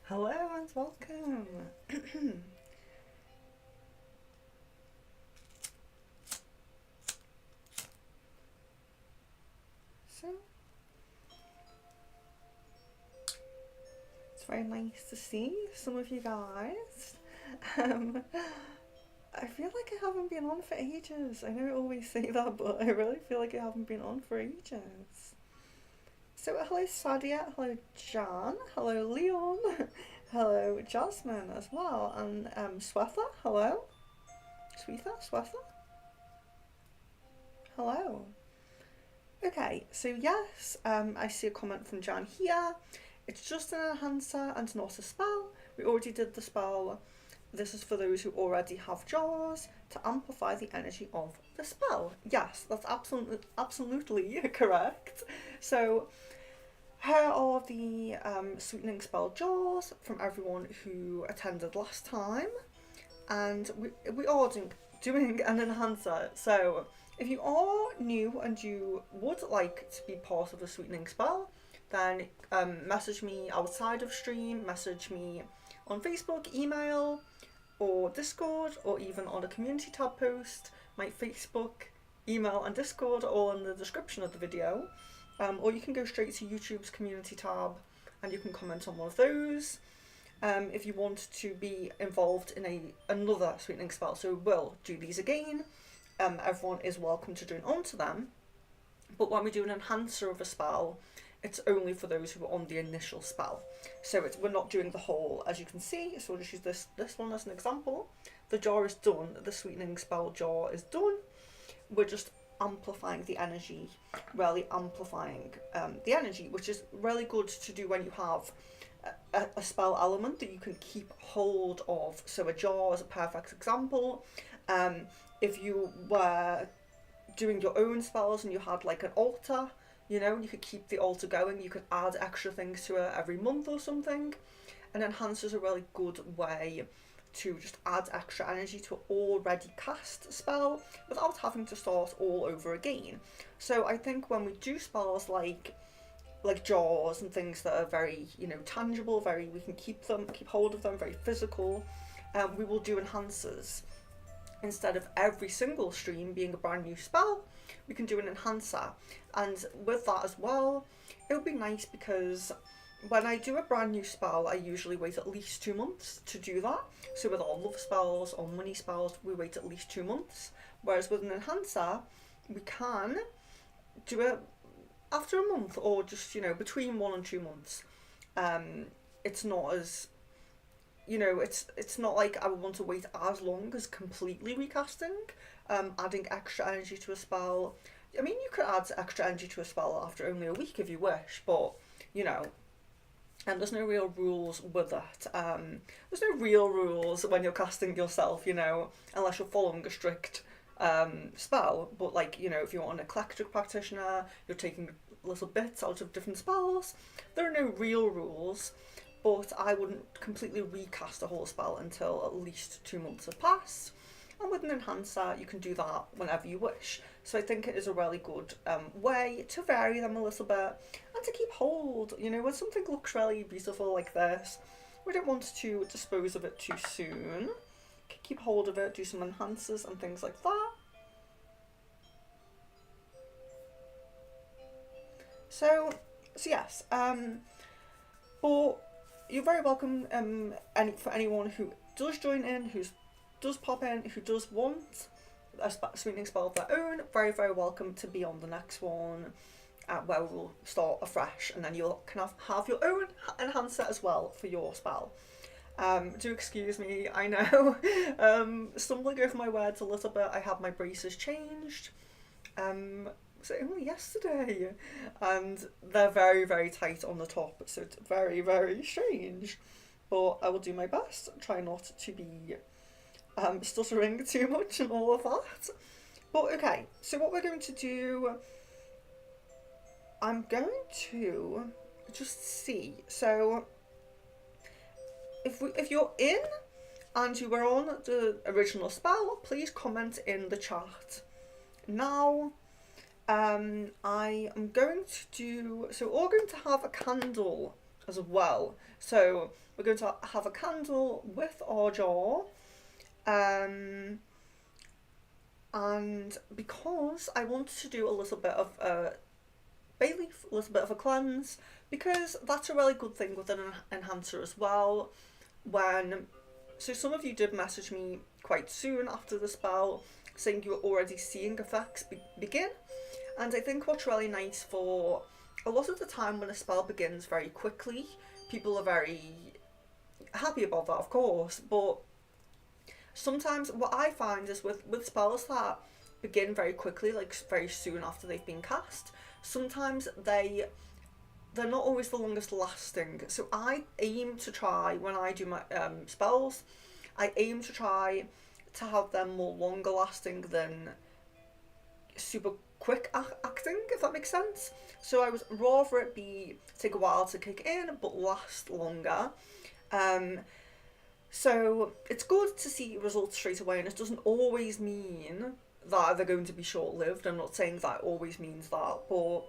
Hello and welcome. So, it's very nice to see some of you guys. Um, I feel like I haven't been on for ages. I know I always say that, but I really feel like I haven't been on for ages. So, hello Sadia, hello Jan, hello Leon, hello Jasmine as well, and Swetha, hello. Swetha, hello. Okay, so yes, I see a comment from Jan here. It's just an enhancer and not a spell. We already did the spell. This is for those who already have jars to amplify the energy of the spell. Yes, that's absolutely correct. So here are the sweetening spell jars from everyone who attended last time, and we are doing an enhancer. So if you are new and you would like to be part of the sweetening spell, then message me outside of stream, message me on Facebook, email, or Discord, or even on a community tab post. My Facebook, email, and Discord are all in the description of the video. Or you can go straight to YouTube's community tab and you can comment on one of those. If you want to be involved in another sweetening spell, so we'll do these again. Everyone is welcome to join on to them. But when we do an enhancer of a spell, it's only for those who are on the initial spell. So we're not doing the whole, as you can see. So we'll just use this one as an example. The jar is done. The sweetening spell jar is done. We're just amplifying the energy, really amplifying the energy, which is really good to do when you have a spell element that you can keep hold of. So a jar is a perfect example. If you were doing your own spells and you had like an altar, you know, you could keep the altar going, you could add extra things to it every month or something. And enhancer is a really good way to just add extra energy to an already cast spell without having to start all over again. So I think when we do spells like jars and things that are very, you know, tangible, we can keep hold of them, very physical, we will do enhancers. Instead of every single stream being a brand new spell, we can do an enhancer. And with that as well, it would be nice because when I do a brand new spell, I usually wait at least 2 months to do that. So with our love spells or money spells, we wait at least 2 months. Whereas with an enhancer, we can do it after a month or just, you know, between 1 and 2 months. It's not as, you know, it's not like I would want to wait as long as completely recasting, adding extra energy to a spell. I mean, you could add extra energy to a spell after only a week if you wish, but, you know, and there's no real rules with it. There's no real rules when you're casting yourself, you know, unless you're following a strict spell. But like, you know, if you're an eclectic practitioner, you're taking little bits out of different spells, there are no real rules. But I wouldn't completely recast a whole spell until at least 2 months have passed. And with an enhancer, you can do that whenever you wish. So I think it is a really good way to vary them a little bit and to keep hold. You know, when something looks really beautiful like this, we don't want to dispose of it too soon. Keep hold of it, do some enhancers and things like that. So yes, but you're very welcome for anyone who does join in, who does pop in, who does want a sweetening spell of their own, very, very welcome to be on the next one where we'll start afresh and then you can have your own enhancer as well for your spell. Do excuse me, I know, stumbling over my words a little bit. I had my braces changed. Was it only yesterday? And they're very, very tight on the top, so it's very, very strange. But I will do my best, try not to be stuttering too much and all of that. But okay, so what we're going to do, I'm going to just see. So if you're in and you were on the original spell, please comment in the chat. Now, I am going to do, so we're all going to have a candle as well. So we're going to have a candle with our jar, and because I wanted to do a little bit of a bay leaf, a little bit of a cleanse, because that's a really good thing with an enhancer as well. So some of you did message me quite soon after the spell saying you were already seeing effects begin, and I think what's really nice for a lot of the time when a spell begins very quickly, people are very happy about that, of course, but sometimes what I find is with spells that begin very quickly, like very soon after they've been cast, sometimes they're not always the longest lasting. So I aim to try, when I do my spells, I aim to try to have them more longer lasting than super quick acting, if that makes sense. So I would rather it take a while to kick in but last longer. So it's good to see results straight away, and it doesn't always mean that they're going to be short-lived. I'm not saying that always means that, but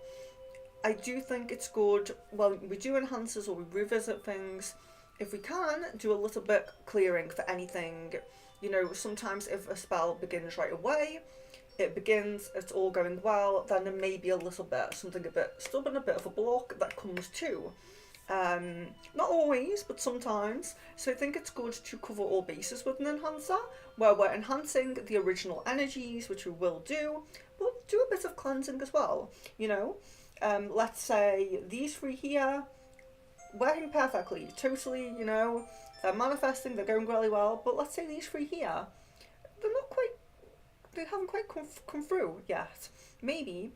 I do think it's good when we do enhancers or we revisit things, if we can, do a little bit clearing for anything. You know, sometimes if a spell begins right away, it's all going well, then there may be a little bit, something a bit stubborn, a bit of a block that comes too. Not always, but sometimes. So I think it's good to cover all bases with an enhancer, where we're enhancing the original energies, which we will do, but do a bit of cleansing as well. You know, let's say these three here, working perfectly, totally, you know, they're manifesting, they're going really well, but let's say these three here, they haven't quite come through yet. Maybe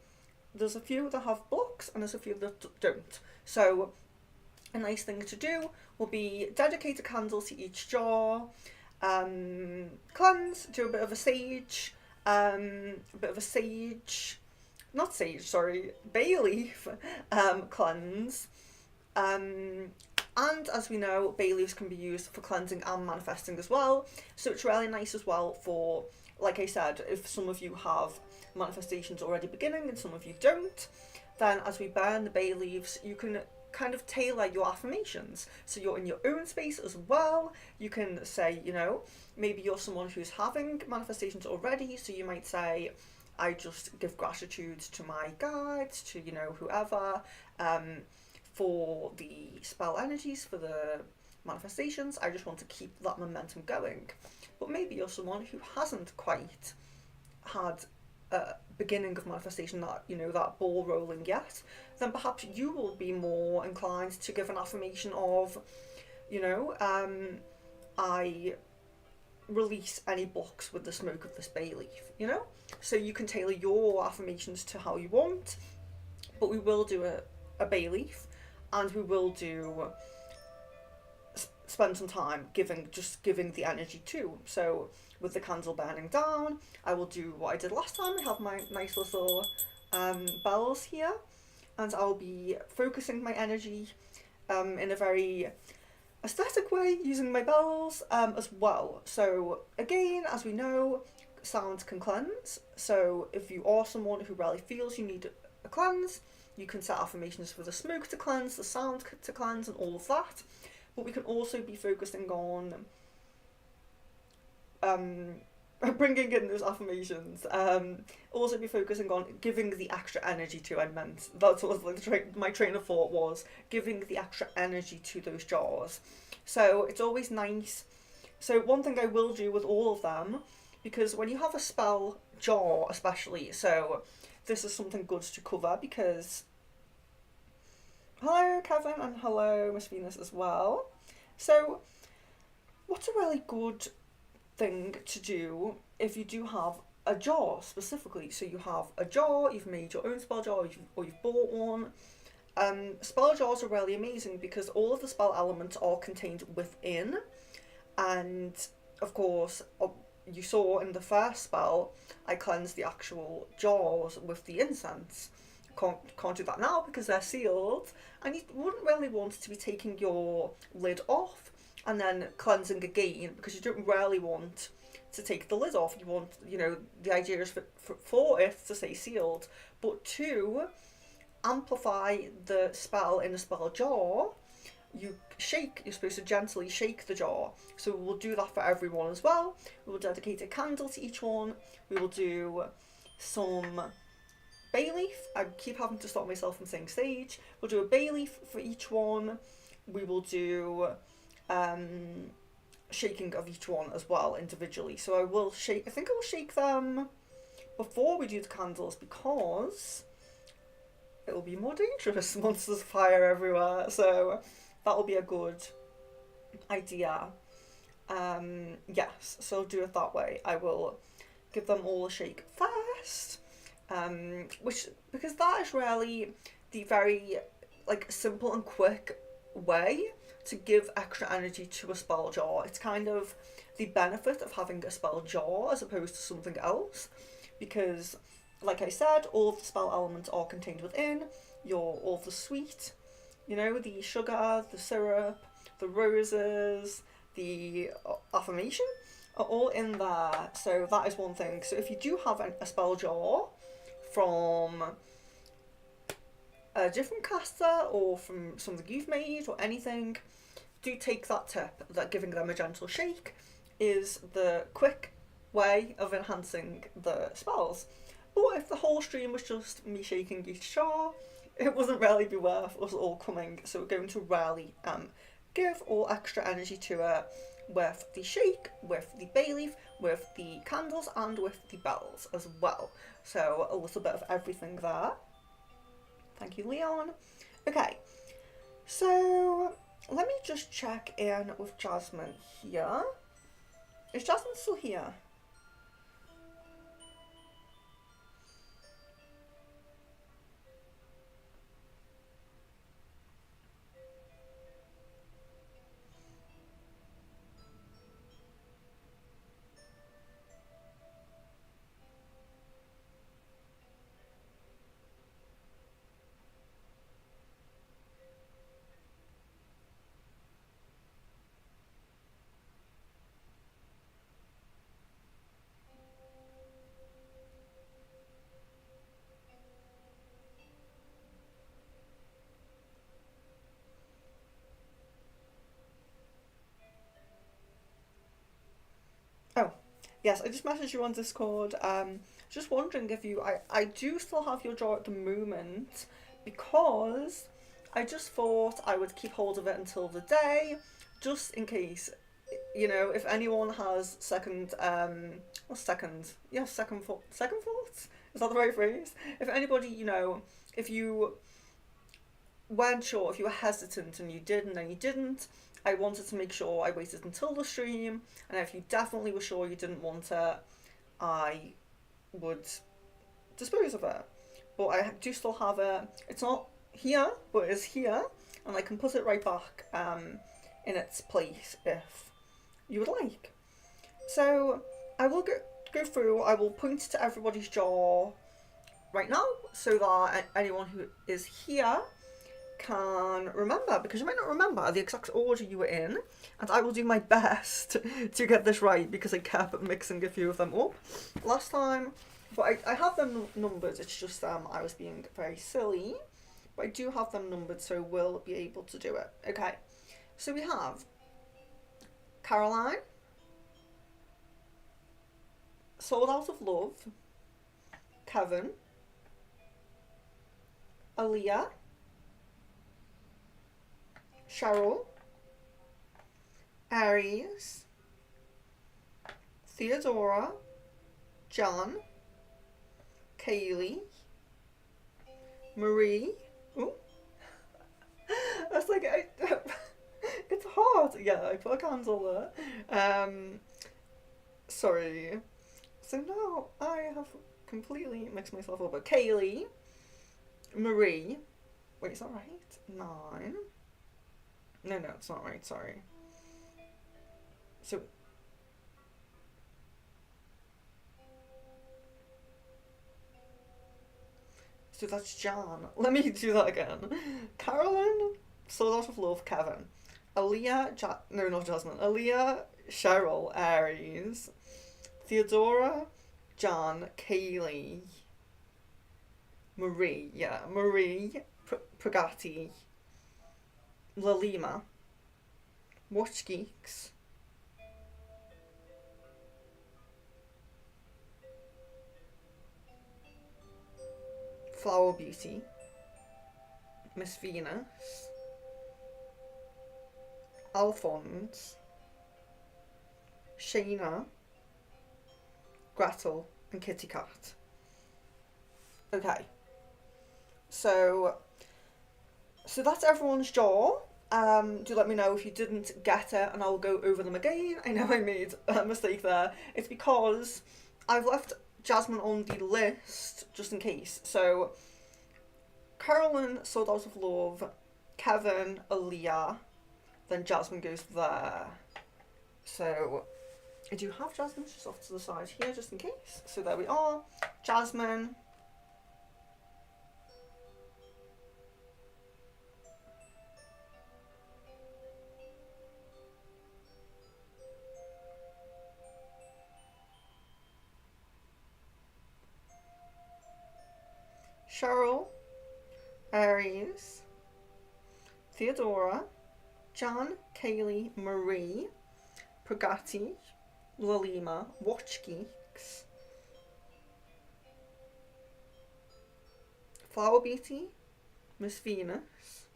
there's a few that have blocks and there's a few that don't. So a nice thing to do will be dedicate a candle to each jar, cleanse, do a bit of a bay leaf cleanse. And as we know, bay leaves can be used for cleansing and manifesting as well. So it's really nice as well for, like I said, if some of you have manifestations already beginning and some of you don't, then as we burn the bay leaves, you can kind of tailor your affirmations. So you're in your own space as well. You can say, you know, maybe you're someone who's having manifestations already, so you might say, I just give gratitude to my guides, to, you know, whoever, for the spell energies, for the manifestations. I just want to keep that momentum going. But maybe you're someone who hasn't quite had a beginning of manifestation, that, you know, that ball rolling yet, then perhaps you will be more inclined to give an affirmation of, you know, I release any blocks with the smoke of this bay leaf, you know? So you can tailor your affirmations to how you want, but we will do a bay leaf, and we will spend some time giving the energy too. So with the candle burning down, I will do what I did last time. I have my nice little bells here, and I'll be focusing my energy in a very aesthetic way, using my bells as well. So again, as we know, sound can cleanse. So if you are someone who really feels you need a cleanse, you can set affirmations for the smoke to cleanse, the sound to cleanse, and all of that. But we can also be focusing on bringing in those affirmations. Also be focusing on giving the extra energy to. That's what like my train of thought was, giving the extra energy to those jars. So it's always nice. So one thing I will do with all of them, because when you have a spell jar especially, so this is something good to cover, because hello Kevin and hello Miss Venus as well. So what's a really good thing to do if you do have a jar specifically? So you have a jar, you've made your own spell jar, or you've bought one. Spell jars are really amazing because all of the spell elements are contained within, and of course you saw in the first spell I cleansed the actual jars with the incense. Can't do that now because they're sealed, and you wouldn't really want to be taking your lid off and then cleansing again, because you don't really want to take the lid off. You want, you know, the idea is for it to stay sealed, but to amplify the spell in a spell jar, you're supposed to gently shake the jar. So we'll do that for everyone as well. We will dedicate a candle to each one. We will do some bay leaf. I keep having to stop myself from saying sage. We'll do a bay leaf for each one. We will do shaking of each one as well individually. So I think I will shake them before we do the candles, because it will be more dangerous once there's fire everywhere. So that will be a good idea. Yes, so I'll do it that way. I will give them all a shake first, because that is really the very simple and quick way to give extra energy to a spell jar. It's kind of the benefit of having a spell jar as opposed to something else, because like I said, all of the spell elements are contained within. All of the sweet, the sugar, the syrup, the roses, the affirmation are all in there. So that is one thing. So if you do have a spell jar from a different caster or from something you've made or anything, do take that tip that giving them a gentle shake is the quick way of enhancing the spells. Or if the whole stream was just me shaking each jar, it wouldn't really be worth us all coming. So we're going to really give all extra energy to it with the shake, with the bay leaf, with the candles, and with the bells as well. So a little bit of everything there. Thank you, Leon. Okay, so let me just check in with Jasmine here. Is Jasmine still here? Oh, yes, I just messaged you on Discord. Just wondering if I do still have your jar at the moment, because I just thought I would keep hold of it until the day, just in case, if anyone has second thoughts? Is that the right phrase? If anybody, if you weren't sure, if you were hesitant and you did and then you didn't, I wanted to make sure I waited until the stream, and if you definitely were sure you didn't want it, I would dispose of it. But I do still have it. It's not here, but it's here, and I can put it right back in its place if you would like. So I will go through, I will point to everybody's jar right now so that anyone who is here can remember, because you might not remember the exact order you were in, and I will do my best to get this right, because I kept mixing a few of them up last time. But I have them numbered, it's just I was being very silly, but I do have them numbered, so we'll be able to do it. Okay, so we have Caroline, Sold Out of Love, Kevin, Aaliyah, Cheryl, Aries, Theodora, John, Kaylee, Marie. Ooh. That's like, it's hard. Yeah, I put a candle there. Sorry. So now I have completely mixed myself up. But Kaylee, Marie. Wait, is that right? 9. No, it's not right, sorry. So that's Jan. Let me do that again. Carolyn, Sold Out of Love, Kevin. Aaliyah, not Jasmine. Aaliyah, Cheryl, Aries. Theodora, Jan, Kaylee. Marie, Pragati. Lalima, Watch Geeks, Flower Beauty, Miss Venus, Alphonse, Shayna, Gretel, and Kitty Cat. Okay, so that's everyone's jaw. Do let me know if you didn't get it, and I'll go over them again. I know I made a mistake there. It's because I've left Jasmine on the list just in case. So Carolyn, Sold Out of Love, Kevin, Aaliyah, then Jasmine goes there. So I do have Jasmine just off to the side here just in case. So there we are. Jasmine. Cheryl, Aries, Theodora, Jan, Kaylee, Marie, Pragati, Lalima, Watch Geeks, Flower Beauty, Miss Venus,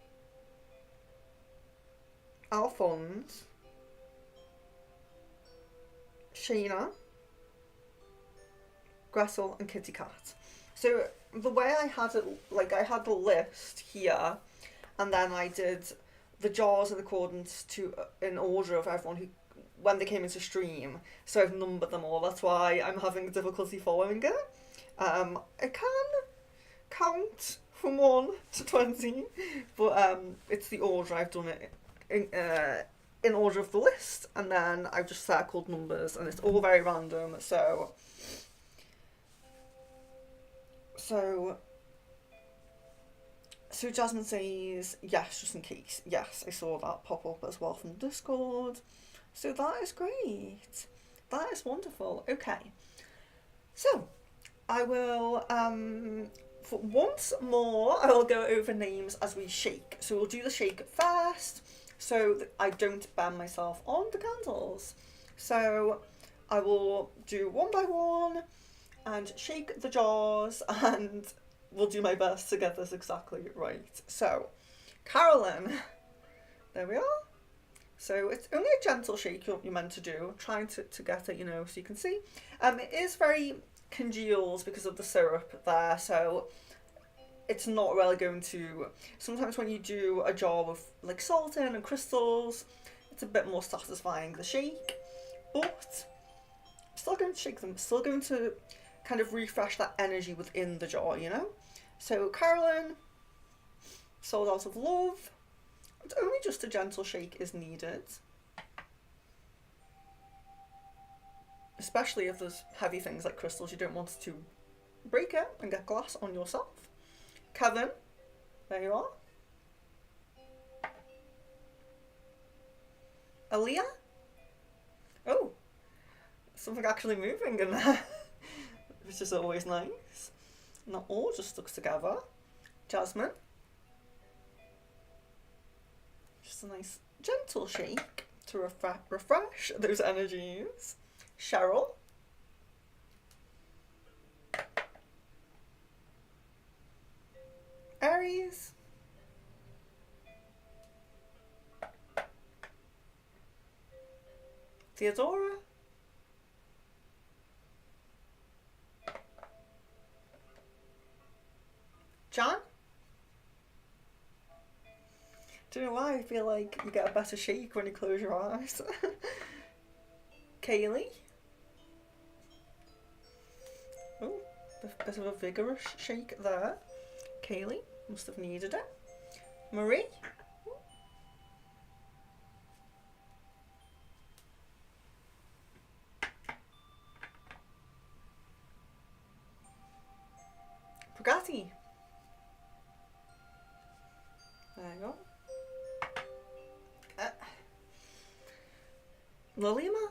Alphonse, Shayna, Gretel, and Kitty Cat. So the way I had it, like I had the list here, and then I did the jars in accordance to in order of everyone who when they came into stream. So I've numbered them all. That's why I'm having difficulty following it. I can count from 1 to 20, but it's the order I've done it in order of the list, and then I've just circled numbers, and it's all very random. So Jasmine says, yes, just in case. Yes, I saw that pop up as well from Discord. So that is great. That is wonderful. Okay. So, I will, for once more, I will go over names as we shake. So we'll do the shake first, so that I don't burn myself on the candles. So I will do one by one and shake the jars, and we'll do my best to get this exactly right. So, Carolyn, there we are. So it's only a gentle shake you're meant to do, trying to get it, so you can see. It is very congealed because of the syrup there, so it's not really going to... Sometimes when you do a jar with like salt in and crystals, it's a bit more satisfying, the shake, but I'm still going to shake them, still going to kind of refresh that energy within the jar, So Carolyn, Sold Out of Love, and only just a gentle shake is needed. Especially if there's heavy things like crystals, you don't want to break it and get glass on yourself. Kevin, there you are. Aaliyah? Oh, something actually moving in there. Which is always nice. Not all just stuck together. Jasmine. Just a nice gentle shake to refresh those energies. Cheryl. Aries. Theodora. Jan? Don't know why I feel like you get a better shake when you close your eyes. Kaylee? Oh, a bit of a vigorous shake there. Kaylee must have needed it. Marie? Pragati? There you go. Lalima?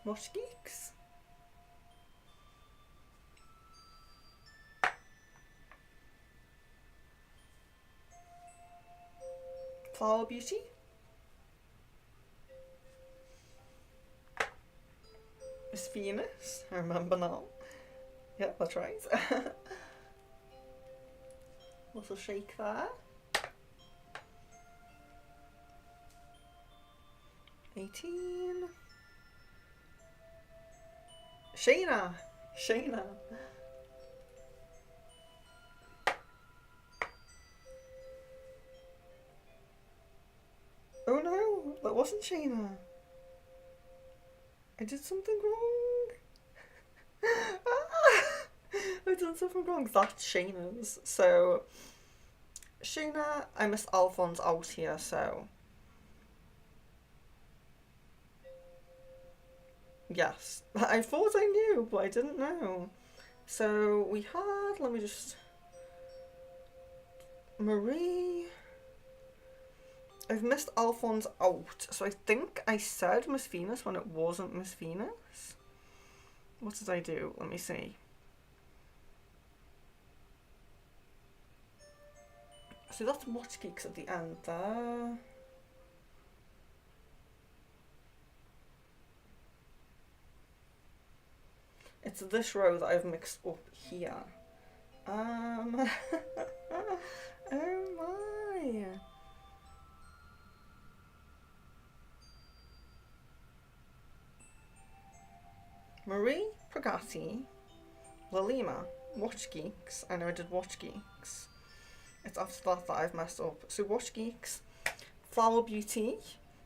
Watch Geeks? Flower Beauty. Miss Venus, I remember now. Yeah, that's right. Little shake there. 18. Shayna. Oh no, that wasn't Shayna. I did something wrong. I've done something wrong. That's Shayna's. So, Shayna, I missed Alphonse out here, so. Yes. I thought I knew, but I didn't know. So, we had, let me just. Marie. I've missed Alphonse out, so I think I said Miss Venus when it wasn't Miss Venus. What did I do? Let me see. So that's Watch Geeks at the end there. It's this row that I've mixed up here. Oh my. Marie Pregatti, Lalima, Watch Geeks. I know I did Watch Geeks. It's after that I've messed up. So Watch Geeks, Flower Beauty.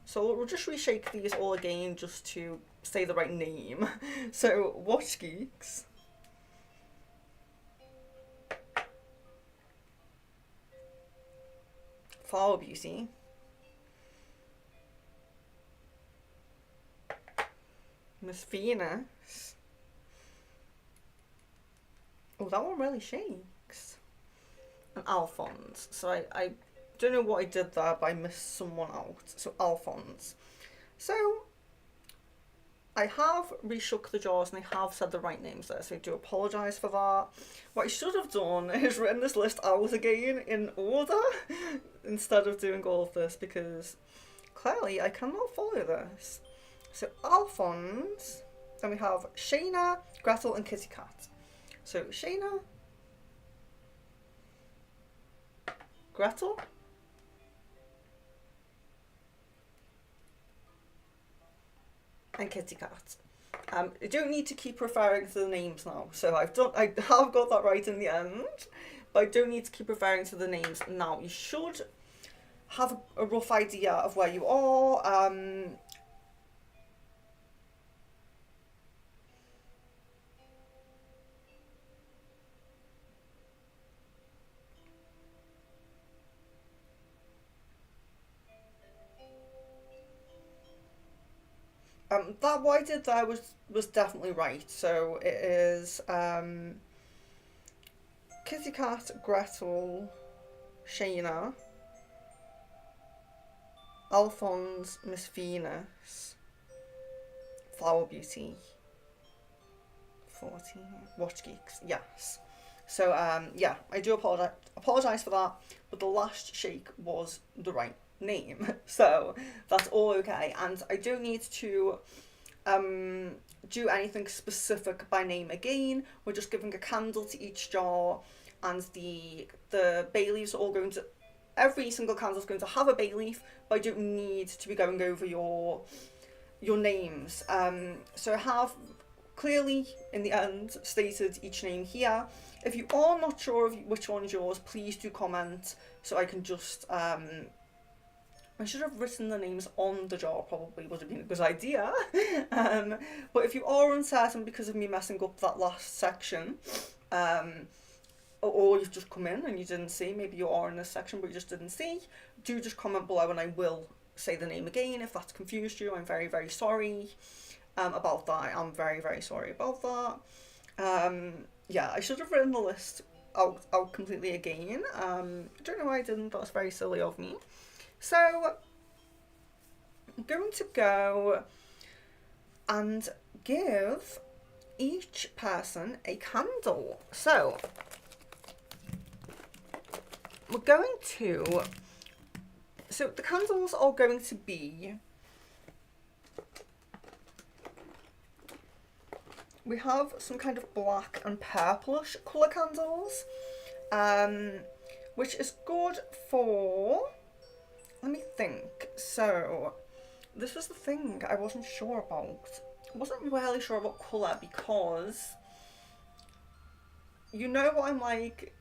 So we'll just reshake these all again just to say the right name. So Watch Geeks. Flower Beauty. Miss Venus. Oh, that one really shakes. And Alphonse. So I don't know what I did there, but I missed someone out. So Alphonse. So I have reshook the jars and I have said the right names there, so I do apologise for that. What I should have done is written this list out again in order instead of doing all of this, because clearly I cannot follow this. So Alphonse, then we have Shayna, Gretel and Kitty Cat. So Shayna, Gretel, and Kitty Cat. I don't need to keep referring to the names now. So I have got that right in the end, but I don't need to keep referring to the names now. You should have a rough idea of where you are. That what I did there was definitely right. So it is Kitty Cat, Gretel, Shayna, Alphonse, Miss Venus, Flower Beauty, 14, Watch Geeks, yes. So yeah, I do apologise for that, but the last shake was the right name, so that's all okay. And I don't need to do anything specific by name again. We're just giving a candle to each jar, and the bay leaves are all going to, every single candle is going to have a bay leaf, but I don't need to be going over your names. So I have clearly in the end stated each name here. If you are not sure of which one is yours, please do comment so I can just I should have written the names on the jar, probably would have been a good idea. But if you are uncertain because of me messing up that last section, or you've just come in and you didn't see, maybe you are in this section but you just didn't see, do just comment below and I will say the name again if that's confused you. I'm very, very sorry about that. I'm very, very sorry about that. Yeah, I should have written the list out completely again. I don't know why I didn't, that was very silly of me. So, I'm going to go and give each person a candle. So, So the candles are going to be, we have some kind of black and purplish colour candles, which is good for, let me think. So this was the thing I wasn't sure about. I wasn't really sure about colour because, you know what I'm like,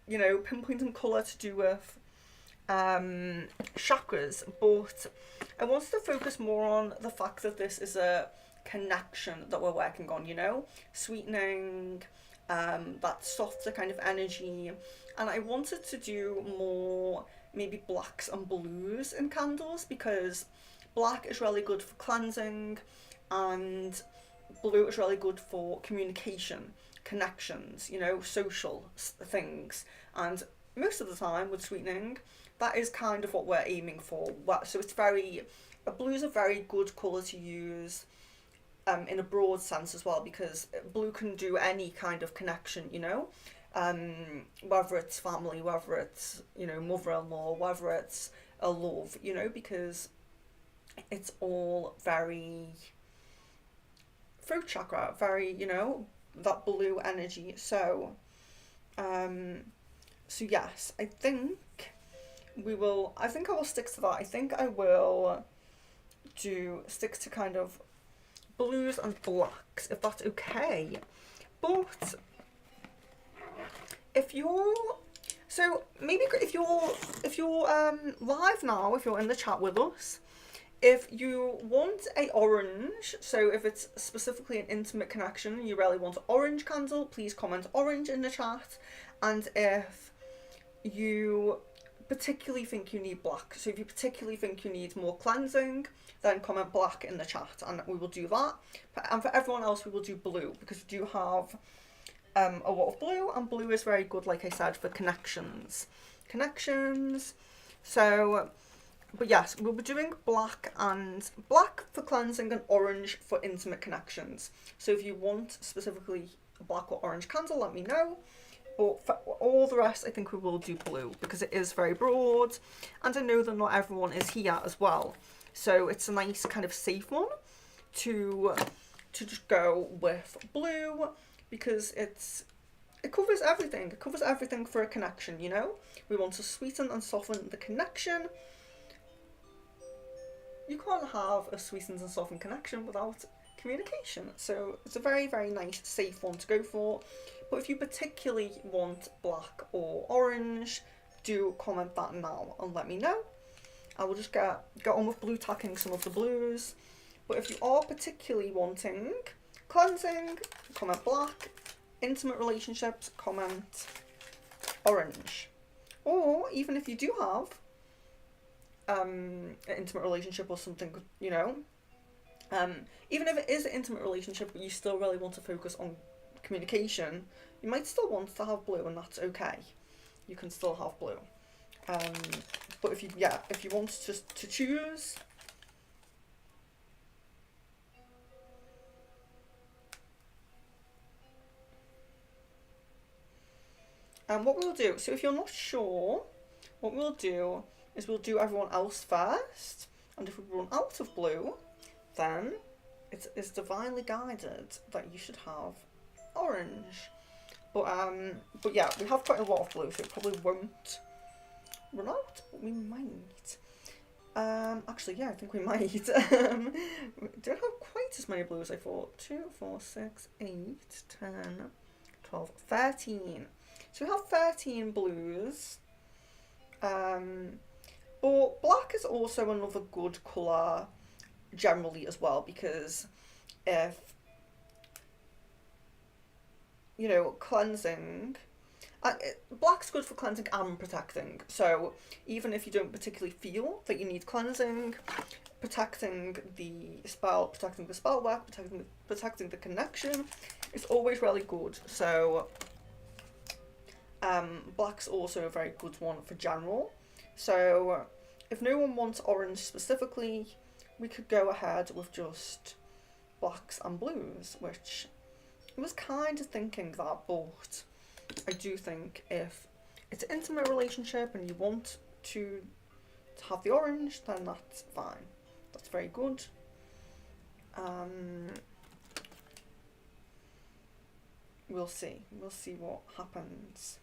you know, pinpointing colour to do with chakras, but I wanted to focus more on the fact that this is a connection that we're working on, you know, sweetening, that softer kind of energy, and I wanted to do more maybe blacks and blues in candles because black is really good for cleansing and blue is really good for communication, connections, you know, social things, and most of the time with sweetening that is kind of what we're aiming for. So it's very, blue is a very good colour to use in a broad sense as well, because blue can do any kind of connection, you know, whether it's family, whether it's, you know, mother-in-law, whether it's a love, you know, because it's all very throat chakra, very, you know, that blue energy. So so yes, I think I will stick to that. I think I will stick to kind of blues and blacks, if that's okay. But if you're live now, if you're in the chat with us, if you want a orange, so if it's specifically an intimate connection, you really want an orange candle, please comment orange in the chat. And if you particularly think you need black, so if you particularly think you need more cleansing, then comment black in the chat and we will do that. And for everyone else we will do blue, because we do have a lot of blue, and blue is very good, like I said, for connections. So, but yes, we'll be doing black for cleansing and orange for intimate connections. So if you want specifically a black or orange candle, let me know. But for all the rest, I think we will do blue because it is very broad, and I know that not everyone is here as well. So it's a nice kind of safe one to just go with blue, because it covers everything. It covers everything for a connection, you know? We want to sweeten and soften the connection. You can't have a sweetened and softened connection without communication. So it's a very, very nice, safe one to go for. But if you particularly want black or orange, do comment that now and let me know. I will just get on with blue tacking some of the blues. But if you are particularly wanting cleansing, comment black. Intimate relationships, comment orange. Or even if you do have an intimate relationship or something, you know, even if it is an intimate relationship but you still really want to focus on communication, you might still want to have blue, and that's okay. You can still have blue. But if you want to choose, what we'll do, so if you're not sure, what we'll do is we'll do everyone else first, and if we run out of blue, then it's divinely guided that you should have orange. But yeah, we have quite a lot of blue, so it probably won't run out, but we might. Actually, yeah, I think we might. We don't have quite as many blues as I thought. 2, 4, 6, 8, 10, 12, 13. So we have 13 blues. But black is also another good colour generally as well, because if, you know, cleansing, black's good for cleansing and protecting. So even if you don't particularly feel that you need cleansing, protecting the spell work, protecting the connection is always really good. So black's also a very good one for general. So if no one wants orange specifically, we could go ahead with just blacks and blues, which I was kind of thinking that, but I do think if it's an intimate relationship and you want to have the orange, then that's fine. That's very good. We'll see. We'll see what happens.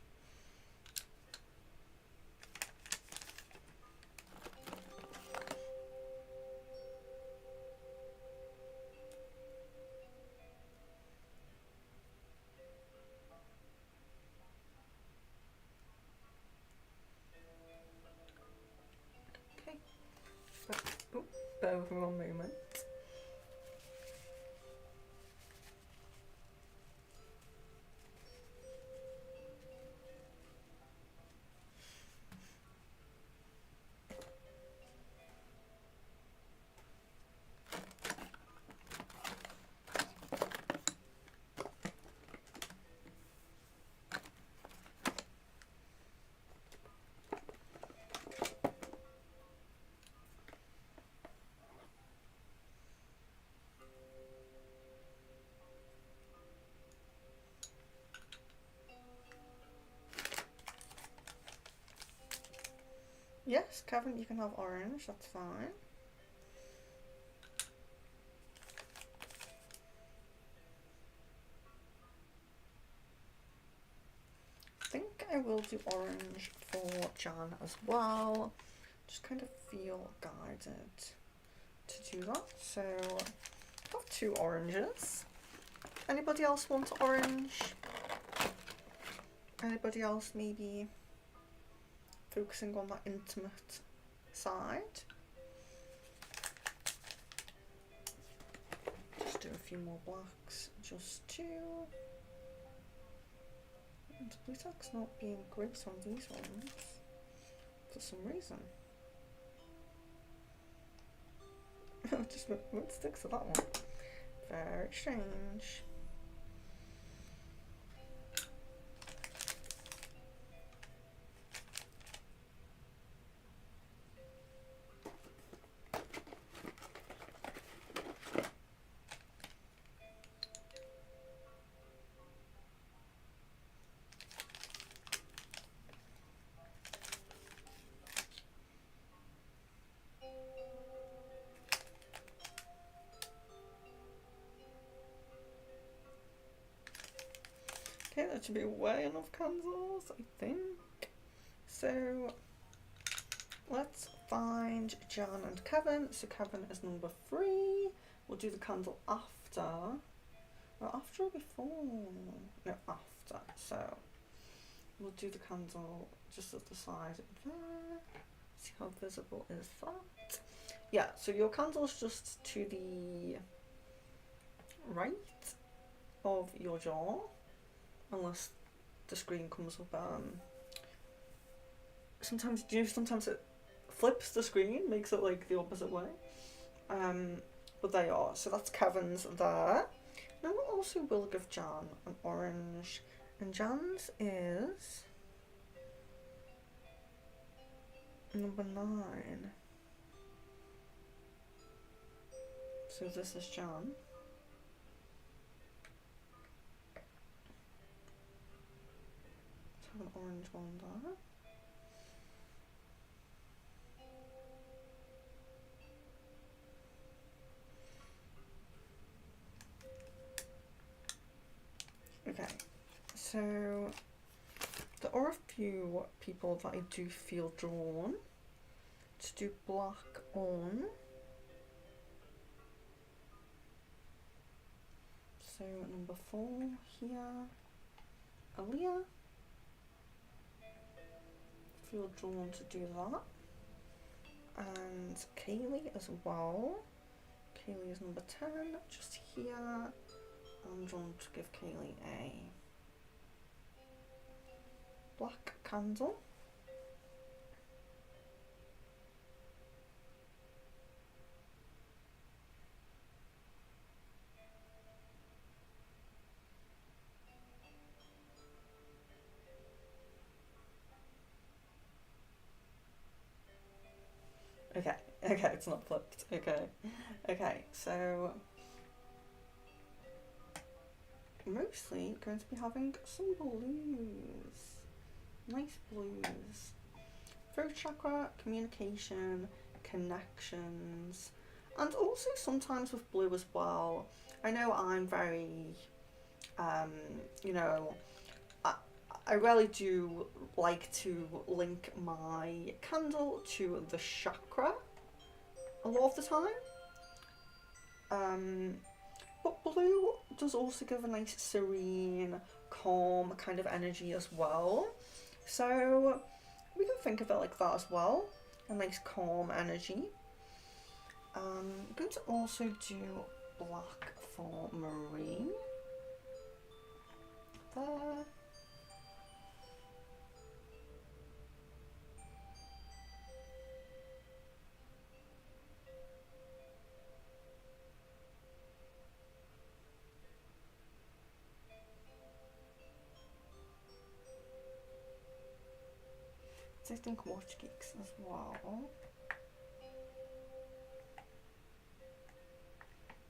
Okay. Bear with me one moment. Yes, Kevin, you can have orange, that's fine. I think I will do orange for Jan as well. Just kind of feel guided to do that. So I have 2 oranges. Anybody else want orange? Anybody else maybe focusing on that intimate side? Just do a few more blacks, just 2. And blue tack's not being great on these ones for some reason. Just won't stick to that one. Very strange. Okay, that should be way enough candles, I think. So let's find Jan and Kevin. So Kevin is number 3. We'll do the candle after. Well, after or before? No, after. So we'll do the candle just at the side there. See how visible is that? Yeah, so your candle's just to the right of your jaw. Unless the screen comes up, sometimes it flips the screen, makes it like the opposite way. But there you are. So that's Kevin's there. Now we also will give Jan an orange, and Jan's is number 9. So this is Jan. An orange one there. Okay, so there are a few people that I do feel drawn to do black on. So number 4 here, Aaliyah. Feel drawn to do that, and Kaylee as well. Kaylee is number 10, just here. I'm drawn to give Kaylee a black candle. Okay, it's not flipped. Okay, so mostly going to be having some blues. Nice blues. throat chakra, communication, connections, and also sometimes with blue as well. I know I'm very, you know, I really do like to link my candle to the chakra a lot of the time. But blue does also give a nice serene, calm kind of energy as well. So we can think of it like that as well. A nice calm energy. I'm going to also do black for Marie. There. So I think watch geeks as well.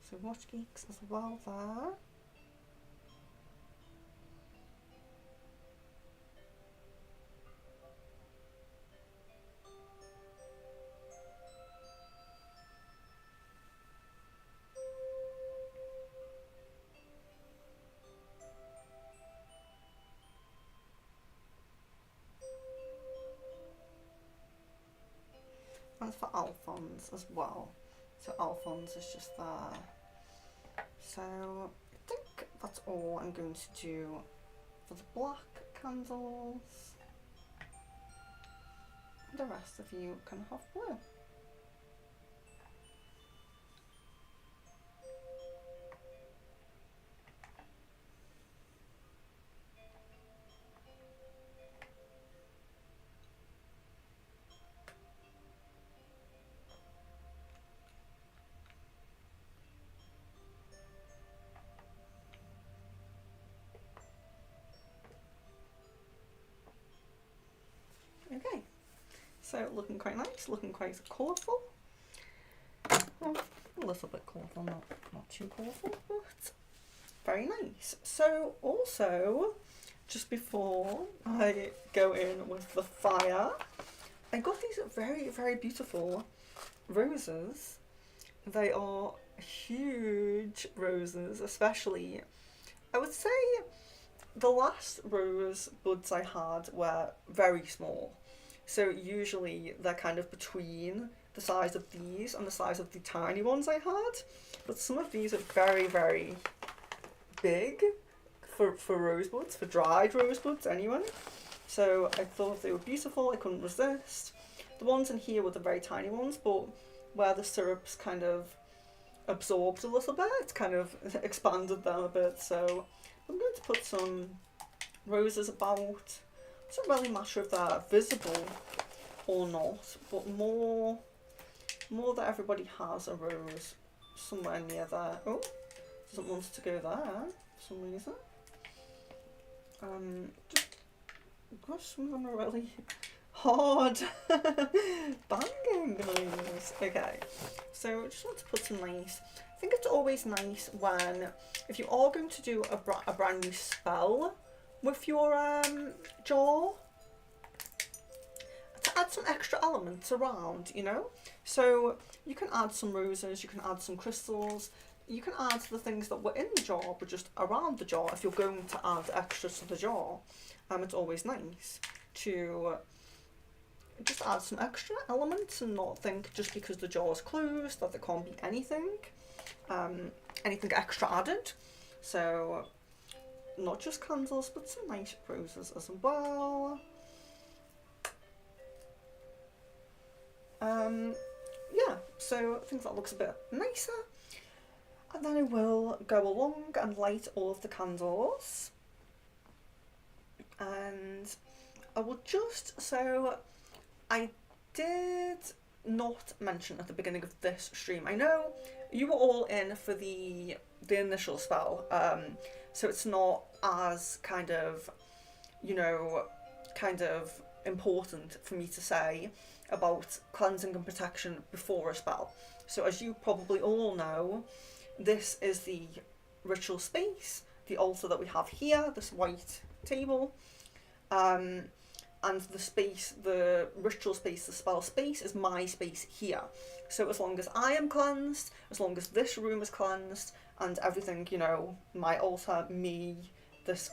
So watch geeks as well there. And for Alphonse as well. So Alphonse is just there. So I think that's all I'm going to do for the black candles. The rest of you can have blue. Okay, so looking quite nice, looking quite colourful. Well, a little bit colourful, not too colourful, but very nice. So also, just before I go in with the fire, I got these very, very beautiful roses. They are huge roses, especially, I would say the last rose buds I had were very small. So usually they're kind of between the size of these and the size of the tiny ones I had. But some of these are very, very big for rosebuds, for dried rosebuds anyway. So I thought they were beautiful, I couldn't resist. The ones in here were the very tiny ones, but where the syrups kind of absorbed a little bit, it's kind of expanded them a bit. So I'm going to put some roses about. It doesn't really matter if they're visible or not, but more that everybody has a rose somewhere near there. Oh, doesn't want to go there for some reason. Gosh, some of them are really hard banging noise. Okay, so I just want to put some nice. I think it's always nice when, if you are going to do a brand new spell with your jar, to add some extra elements around, you know? So you can add some roses, you can add some crystals, you can add the things that were in the jar but just around the jar if you're going to add extras to the jar. It's always nice to just add some extra elements and not think just because the jar is closed that there can't be anything extra added. So not just candles but some nice roses as well. Yeah, so I think that looks a bit nicer. And then I will go along and light all of the candles. And I will just, so I did not mention at the beginning of this stream, I know you were all in for the initial spell, so it's not as kind of important for me to say about cleansing and protection before a spell. So as you probably all know, this is the ritual space, the altar that we have here, this white table, and and the space, the ritual space, the spell space is my space here. So as long as I am cleansed, as long as this room is cleansed, and everything, you know, my altar, me, this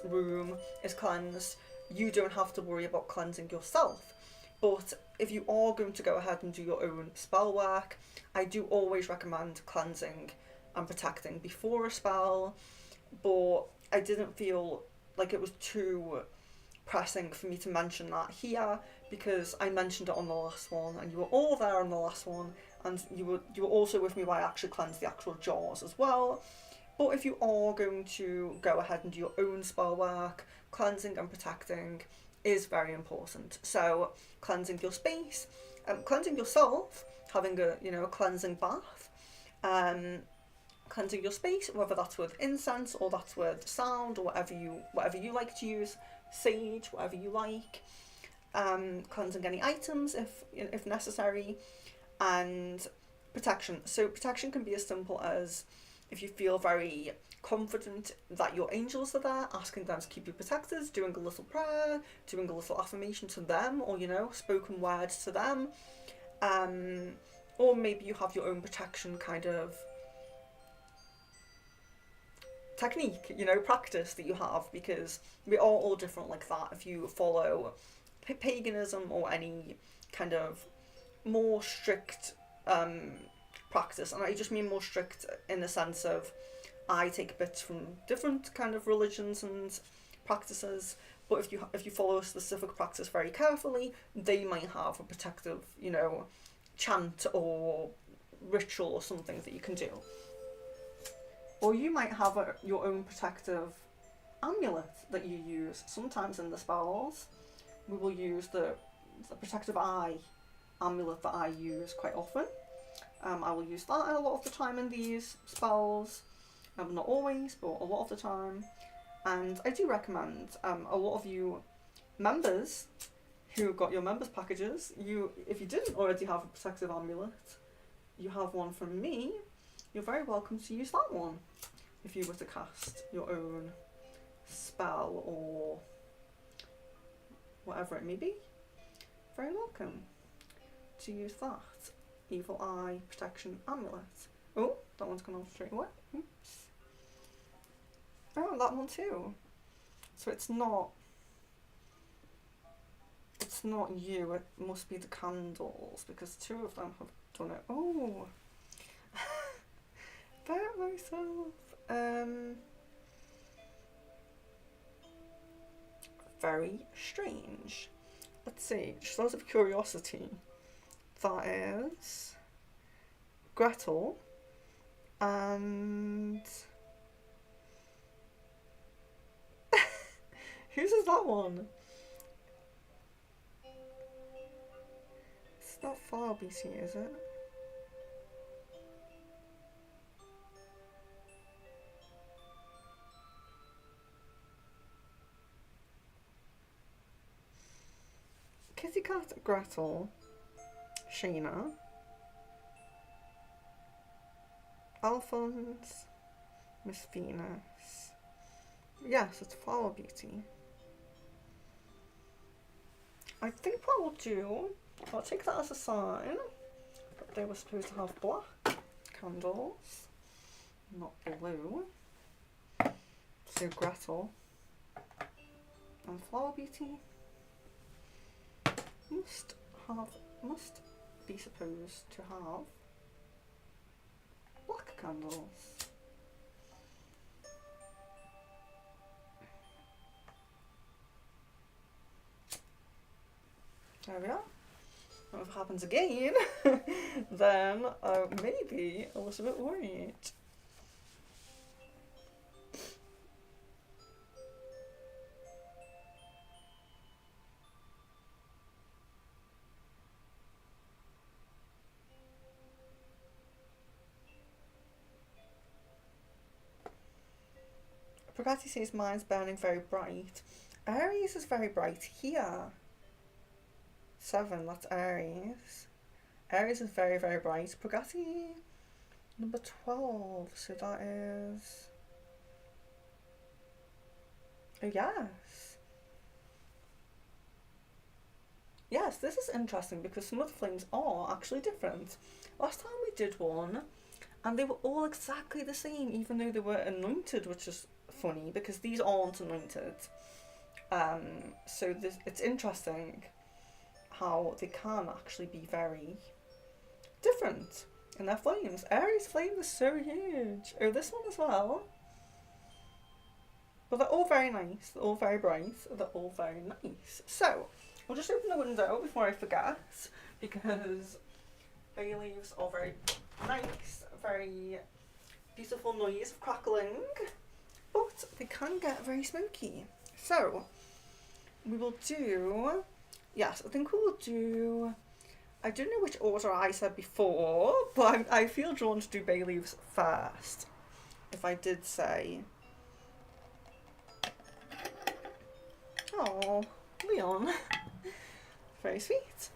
room is cleansed, you don't have to worry about cleansing yourself. But if you are going to go ahead and do your own spell work, I do always recommend cleansing and protecting before a spell, but I didn't feel like it was too pressing for me to mention that here, because I mentioned it on the last one and you were all there on the last one, and you were also with me while I actually cleansed the actual jars as well. But if you are going to go ahead and do your own spell work, cleansing and protecting is very important. So cleansing your space, cleansing yourself, having a, you know, a cleansing bath, cleansing your space, whether that's with incense or that's with sound or whatever you like to use, sage, whatever you like, cleansing any items if necessary, and protection. So protection can be as simple as, if you feel very confident that your angels are there, asking them to keep you protected, doing a little prayer, doing a little affirmation to them, or, you know, spoken words to them, or maybe you have your own protection kind of technique, you know, practice that you have, because we are all different like that. If you follow paganism or any kind of more strict practice, and I just mean more strict in the sense of I take bits from different kind of religions and practices, but if you follow a specific practice very carefully, they might have a protective, you know, chant or ritual or something that you can do. Or you might have your own protective amulet that you use. Sometimes in the spells, we will use the protective eye amulet that I use quite often. I will use that a lot of the time in these spells. Not always, but a lot of the time. And I do recommend a lot of you members who got your members packages, if you didn't already have a protective amulet, you have one from me, you're very welcome to use that one if you were to cast your own spell or whatever it may be. Very welcome to use that evil eye protection amulet. Oh, that one's gone off straight away. Oops. Oh, that one too. So it's not you, it must be the candles, because two of them have done it. Oh, about myself. Very strange. Let's see, just out of curiosity, that is Gretel and whose is that one? It's not Fire BC, is it? Kitty Cat, Gretel, Sheena, Alphonse, Miss Venus. Yes, it's Flower Beauty. I think what we'll do, I'll take that as a sign that they were supposed to have black candles, not blue. So Gretel and Flower Beauty must be supposed to have black candles. There we are. And if it happens again, then maybe a little bit worried. Pagati says mine's burning very bright. Aries is very bright here. 7, that's Aries. Aries is very, very bright. Pagati, number 12, so that is... Oh yes. yes, this is interesting because some of the flames are actually different. Last time we did one, and they were all exactly the same, even though they were anointed, which is funny because these aren't anointed. So it's interesting how they can actually be very different in their flames. Aries flame is so huge. Oh, this one as well. But they're all very nice. They're all very bright. They're all very nice. So, I'll just open the window before I forget, because bay leaves are very nice, very beautiful noise of crackling, but they can get very smoky. So, we will do, yes, I think we will do, I don't know which order I said before, but I feel drawn to do bay leaves first. If I did say, oh, Leon, very sweet.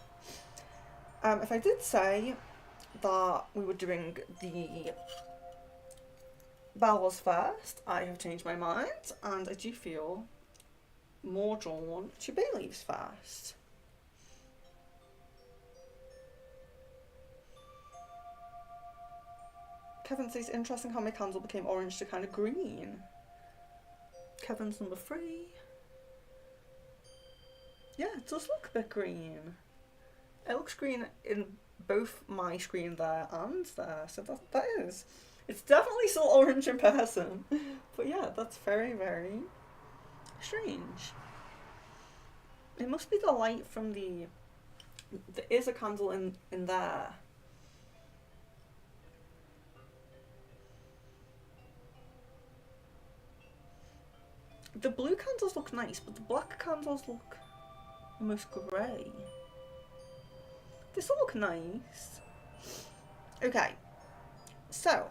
If I did say that we were doing the bells first, I have changed my mind, and I do feel more drawn to bay leaves first. Kevin says, interesting how my candle became orange to kind of green. Kevin's number 3. Yeah, it does look a bit green. It looks green in both my screen there and there, so that is. It's definitely still orange in person, but yeah, that's very, very strange. It must be the light from there is a candle in there. The blue candles look nice, but the black candles look almost grey. This will look nice. Okay, so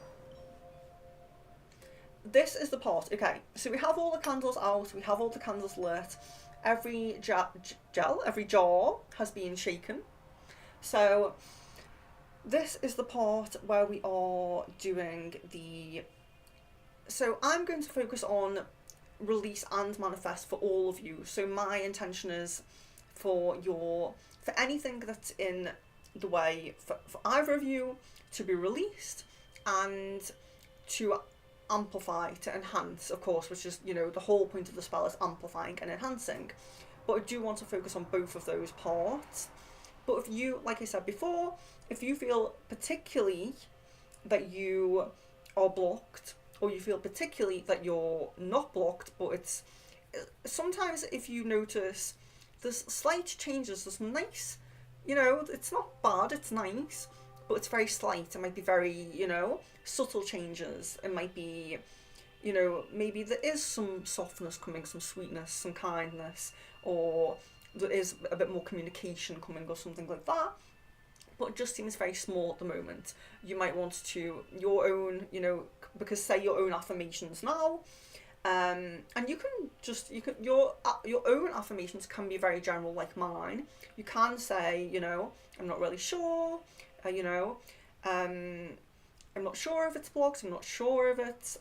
this is the part. Okay, so we have all the candles out, we have all the candles lit. Every every jar has been shaken. So this is the part where we are doing the... So I'm going to focus on release and manifest for all of you. So my intention is for anything that's in the way for either of you to be released and to amplify, to enhance, of course, which is, you know, the whole point of the spell is amplifying and enhancing. But I do want to focus on both of those parts. But if you, like I said before, if you feel particularly that you are blocked, or you feel particularly that you're not blocked, but it's sometimes if you notice there's slight changes, there's nice, you know, it's not bad, it's nice, but it's very slight. It might be very, you know, subtle changes. It might be, you know, maybe there is some softness coming, some sweetness, some kindness, or there is a bit more communication coming or something like that. But it just seems very small at the moment. You might want to, your own, you know, because say your own affirmations now, and your own affirmations can be very general like mine. You can say, you know, I'm not really sure, you know, I'm not sure if it's blocked, I'm not sure if it's,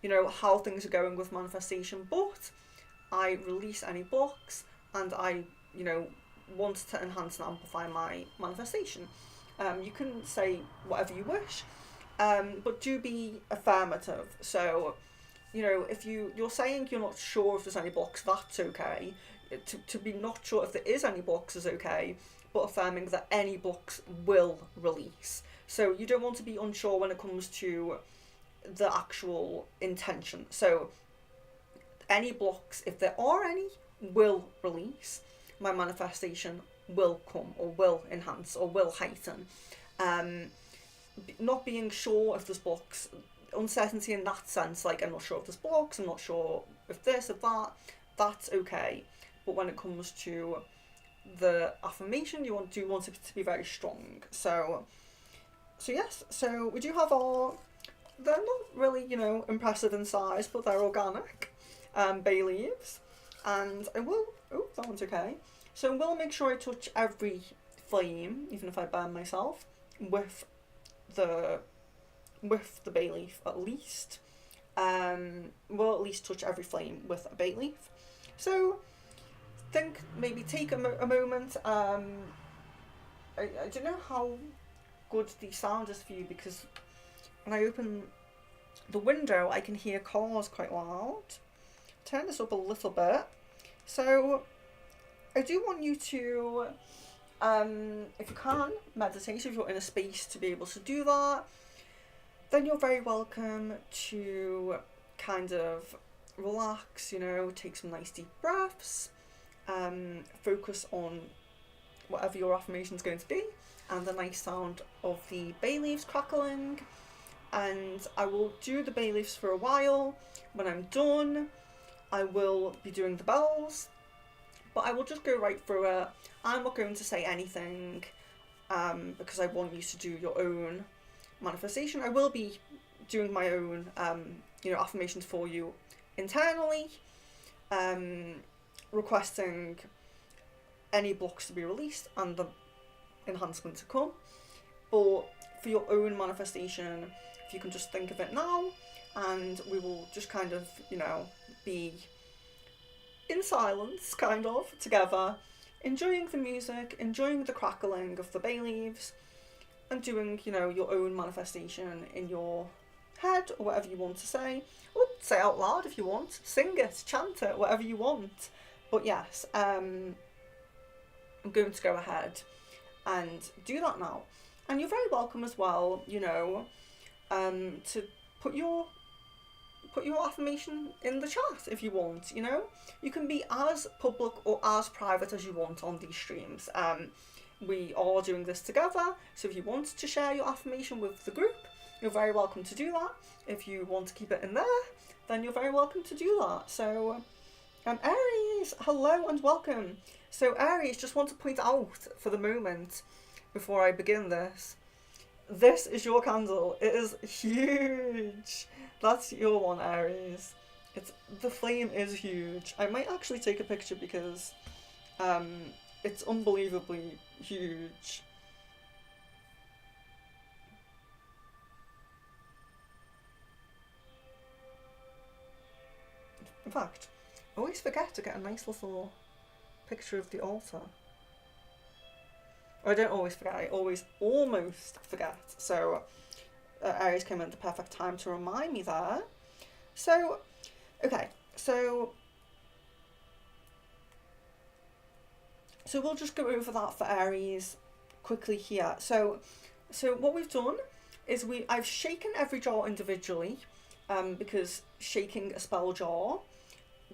you know, how things are going with manifestation, but I release any blocks and I, you know, want to enhance and amplify my manifestation. You can say whatever you wish, but do be affirmative. So, you know, if you're saying you're not sure if there's any blocks, that's okay. To be not sure if there is any blocks is okay, but affirming that any blocks will release. So you don't want to be unsure when it comes to the actual intention. So any blocks, if there are any, will release. My manifestation will come, or will enhance, or will heighten. Not being sure if there's blocks, uncertainty in that sense, like I'm not sure if there's blocks, I'm not sure if this, if that, that's okay. But when it comes to the affirmation, you want it to be very strong. So yes, so we do have they're not really, you know, impressive in size, but they're organic bay leaves. And I will, oh, that one's okay. So I will make sure I touch every flame, even if I burn myself, with the bay leaf at least. We'll at least touch every flame with a bay leaf. So think, maybe take a moment. I don't know how good the sound is for you, because when I open the window I can hear cars quite loud. Turn this up a little bit. So I do want you to, if you can, meditate. If you're in a space to be able to do that, then you're very welcome to kind of relax, you know, take some nice deep breaths, focus on whatever your affirmation is going to be, and the nice sound of the bay leaves crackling. And I will do the bay leaves for a while. When I'm done, I will be doing the bells, but I will just go right through it. I'm not going to say anything, because I want you to do your own manifestation. I will be doing my own, affirmations for you internally, requesting any blocks to be released and the enhancement to come. But for your own manifestation, if you can just think of it now, and we will just kind of, be in silence, kind of, together, enjoying the music, enjoying the crackling of the bay leaves, and doing, your own manifestation in your head, or whatever you want to say, or say out loud if you want, sing it, chant it, whatever you want. But yes, I'm going to go ahead and do that now. And you're very welcome as well, to put your affirmation in the chat if you want. You can be as public or as private as you want on these streams. We are doing this together, so if you want to share your affirmation with the group, you're very welcome to do that. If you want to keep it in there, then you're very welcome to do that. So, Aries, hello and welcome. So Aries, just want to point out for the moment, before I begin this is your candle. It is huge. That's your one, Aries. The flame is huge. I might actually take a picture because it's unbelievably huge. In fact, I always forget to get a nice little picture of the altar. Or I don't always forget, I always almost forget. So Aries came at the perfect time to remind me there. So, okay, so we'll just go over that for Aries quickly here. So what we've done is I've shaken every jar individually, because shaking a spell jar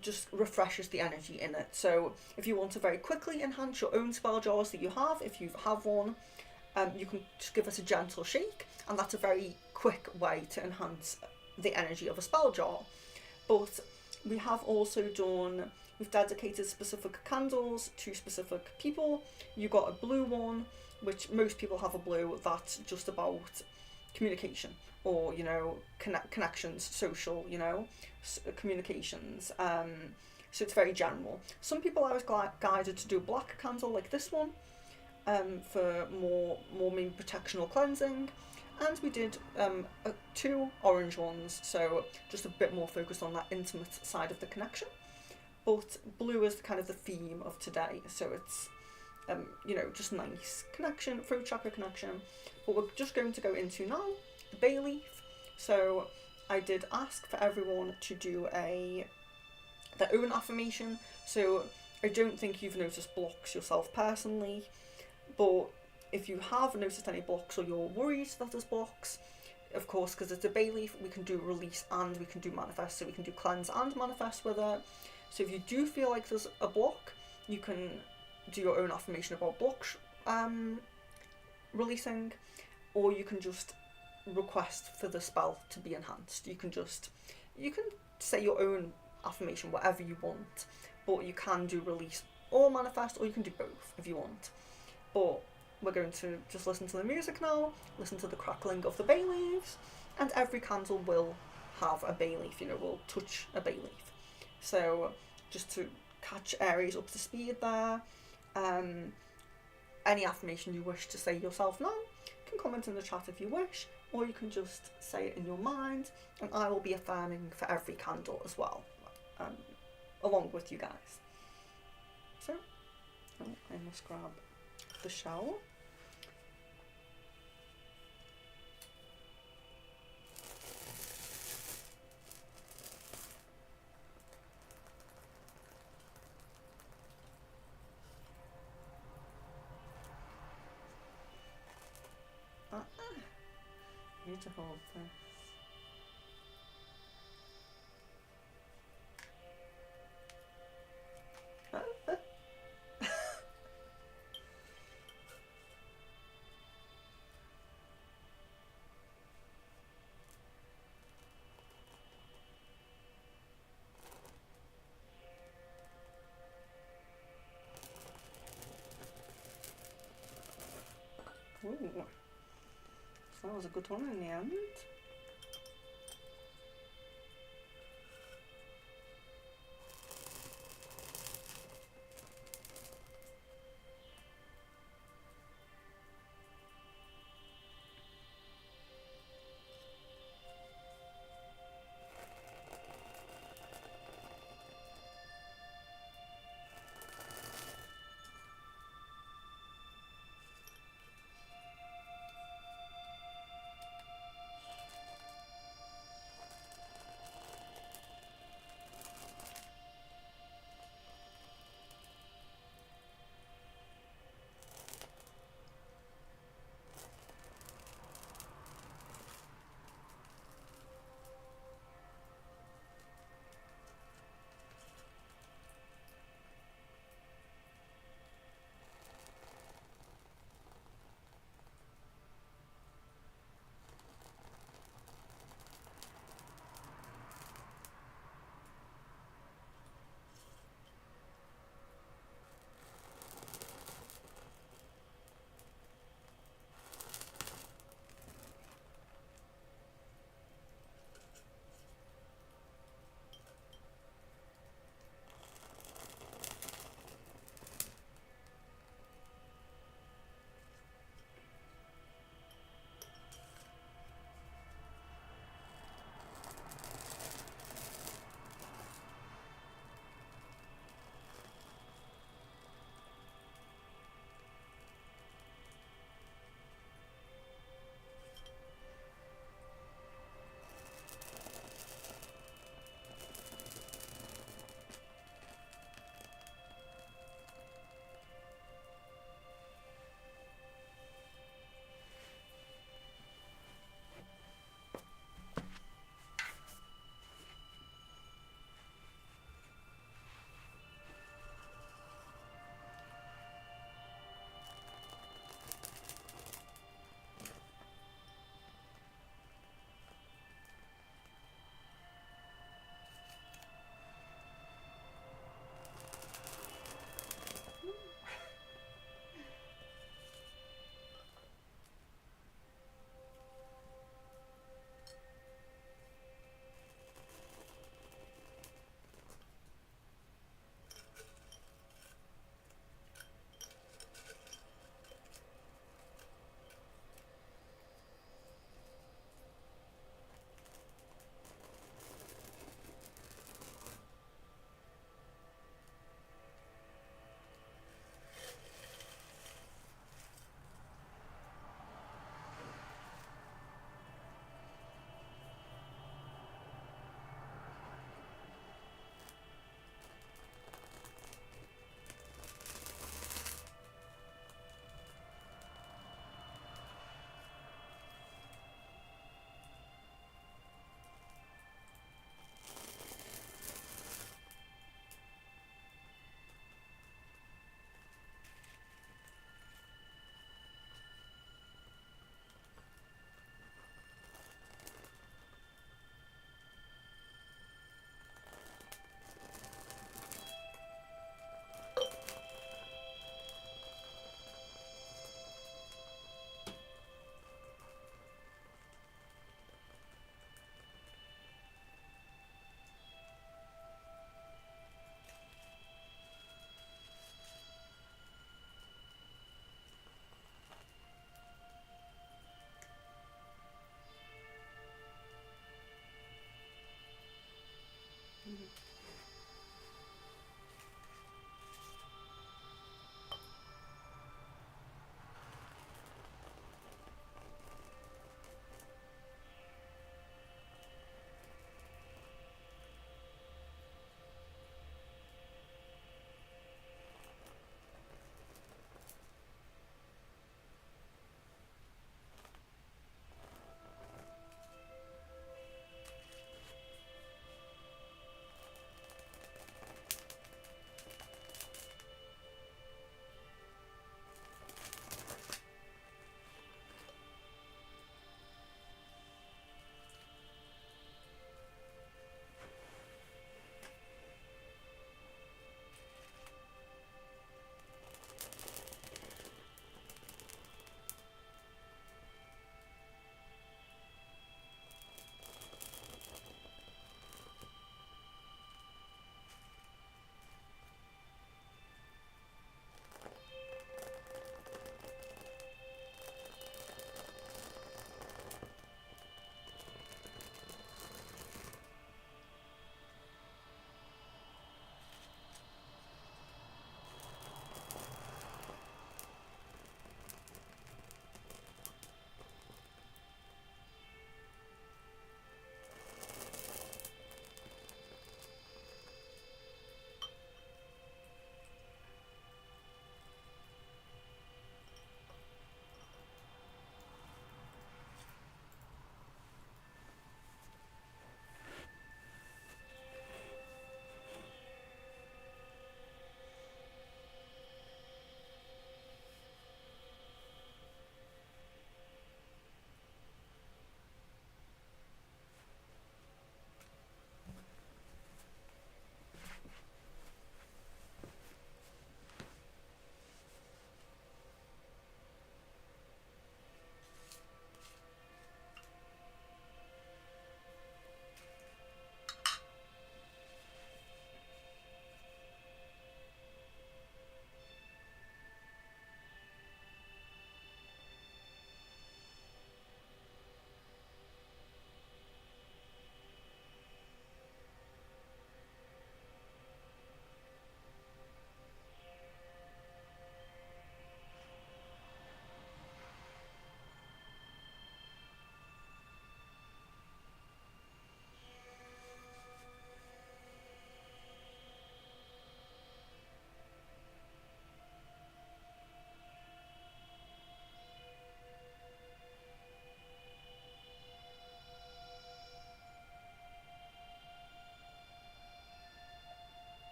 just refreshes the energy in it. So if you want to very quickly enhance your own spell jars that you have, if you have one, you can just give it a gentle shake, and that's a very quick way to enhance the energy of a spell jar. But we have also we've dedicated specific candles to specific people. You got a blue one, which most people have a blue, that's just about communication, or connections, social, communications. So it's very general. Some people I was guided to do a black candle like this one, for more maybe protection or cleansing, and we did 2 orange ones, so just a bit more focused on that intimate side of the connection. But blue is kind of the theme of today, so it's just nice connection, throat chakra connection. But we're just going to go into now the bay leaf. So I did ask for everyone to do their own affirmation. So I don't think you've noticed blocks yourself personally, but if you have noticed any blocks or you're worried that there's blocks, of course, because it's a bay leaf, we can do release and we can do manifest, so we can do cleanse and manifest with it. So if you do feel like there's a block, you can do your own affirmation about blocks releasing, or you can just request for the spell to be enhanced. You can say your own affirmation, whatever you want, but you can do release or manifest, or you can do both if you want. But we're going to just listen to the music now, listen to the crackling of the bay leaves, and every candle will have a bay leaf, will touch a bay leaf. So just to catch Aries up to speed there, any affirmation you wish to say yourself now, you can comment in the chat if you wish, or you can just say it in your mind, and I will be affirming for every candle as well, along with you guys. So Oh, I must grab the shell. I need to hold this. Ooh, so that was a good one in the end.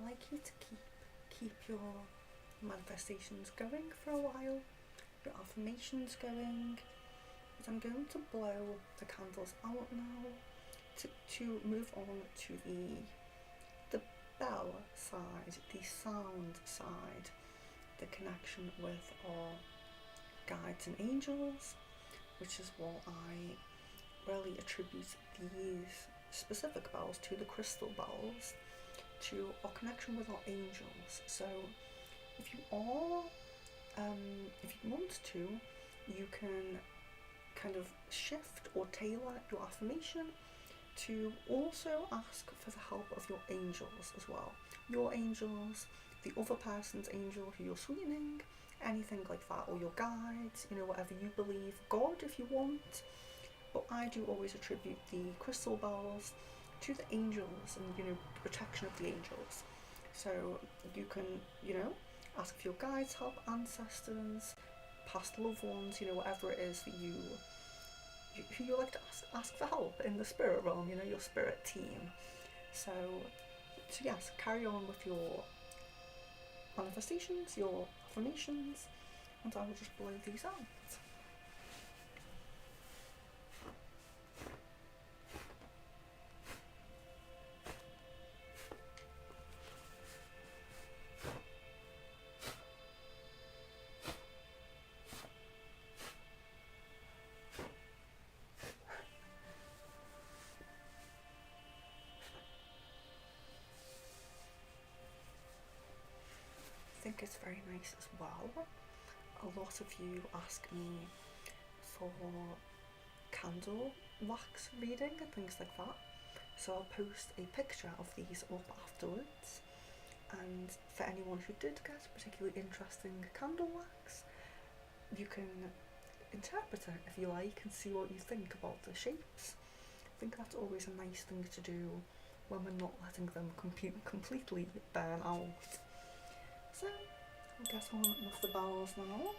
I'd like you to keep your manifestations going for a while, your affirmations going, but I'm going to blow the candles out now to move on to the bell side, the sound side, the connection with our guides and angels, which is what I really attribute these specific bells to, the crystal bells, to our connection with our angels. So if you want to, you can kind of shift or tailor your affirmation to also ask for the help of your angels as well. Your angels, the other person's angel who you're sweetening, anything like that, or your guides, whatever you believe, God if you want. But I do always attribute the crystal bells to the angels and, protection of the angels. So you can, ask for your guides, help, ancestors, past loved ones, whatever it is that who you like to ask for help in the spirit realm, your spirit team. So yes, carry on with your manifestations, your affirmations, and I will just blow these out. I think it's very nice as well. A lot of you ask me for candle wax reading and things like that, so I'll post a picture of these up afterwards, and for anyone who did get particularly interesting candle wax, you can interpret it if you like and see what you think about the shapes. I think that's always a nice thing to do when we're not letting them completely burn out. So, I'll get on with the bells now.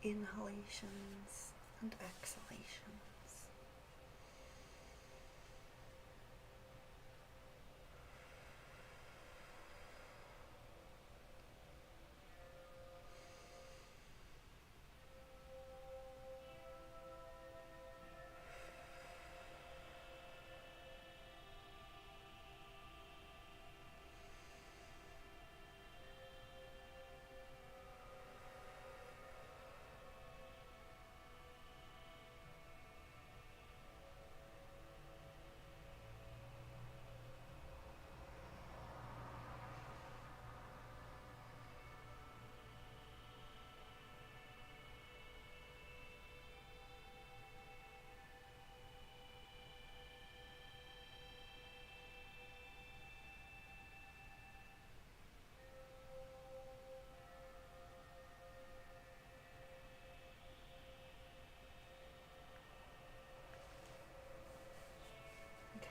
inhalations and exhalations.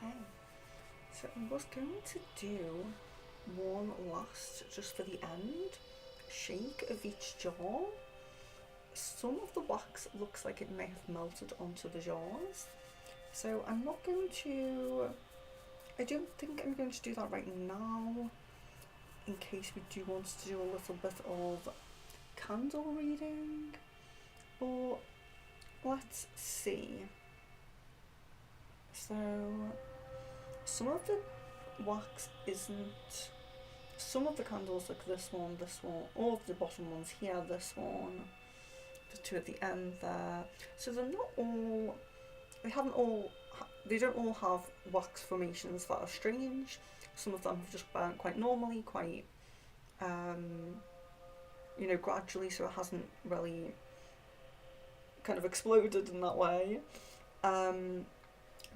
Okay, so I was going to do one last, just for the end, shake of each jar. Some of the wax looks like it may have melted onto the jars, so I'm not going to, I don't think I'm going to do that right now, in case we do want to do a little bit of candle reading, but let's see. So some of the wax isn't, some of the candles like this one, all of the bottom ones here, this one, the two at the end there, so they're not all, they don't all have wax formations that are strange. Some of them have just burnt quite normally, quite gradually, so it hasn't really kind of exploded in that way.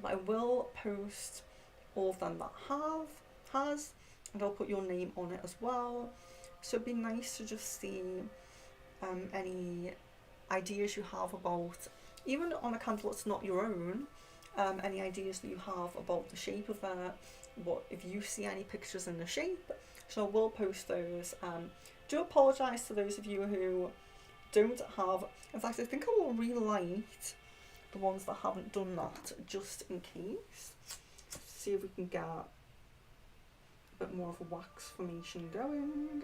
But I will post all of them that has, and I'll put your name on it as well. So it'd be nice to just see any ideas you have about, even on a candle that's not your own, any ideas that you have about the shape of it, what if you see any pictures in the shape. So I will post those. Do apologise to those of you who don't have, in fact I think I will relight the ones that haven't done that, just in case. See if we can get a bit more of a wax formation going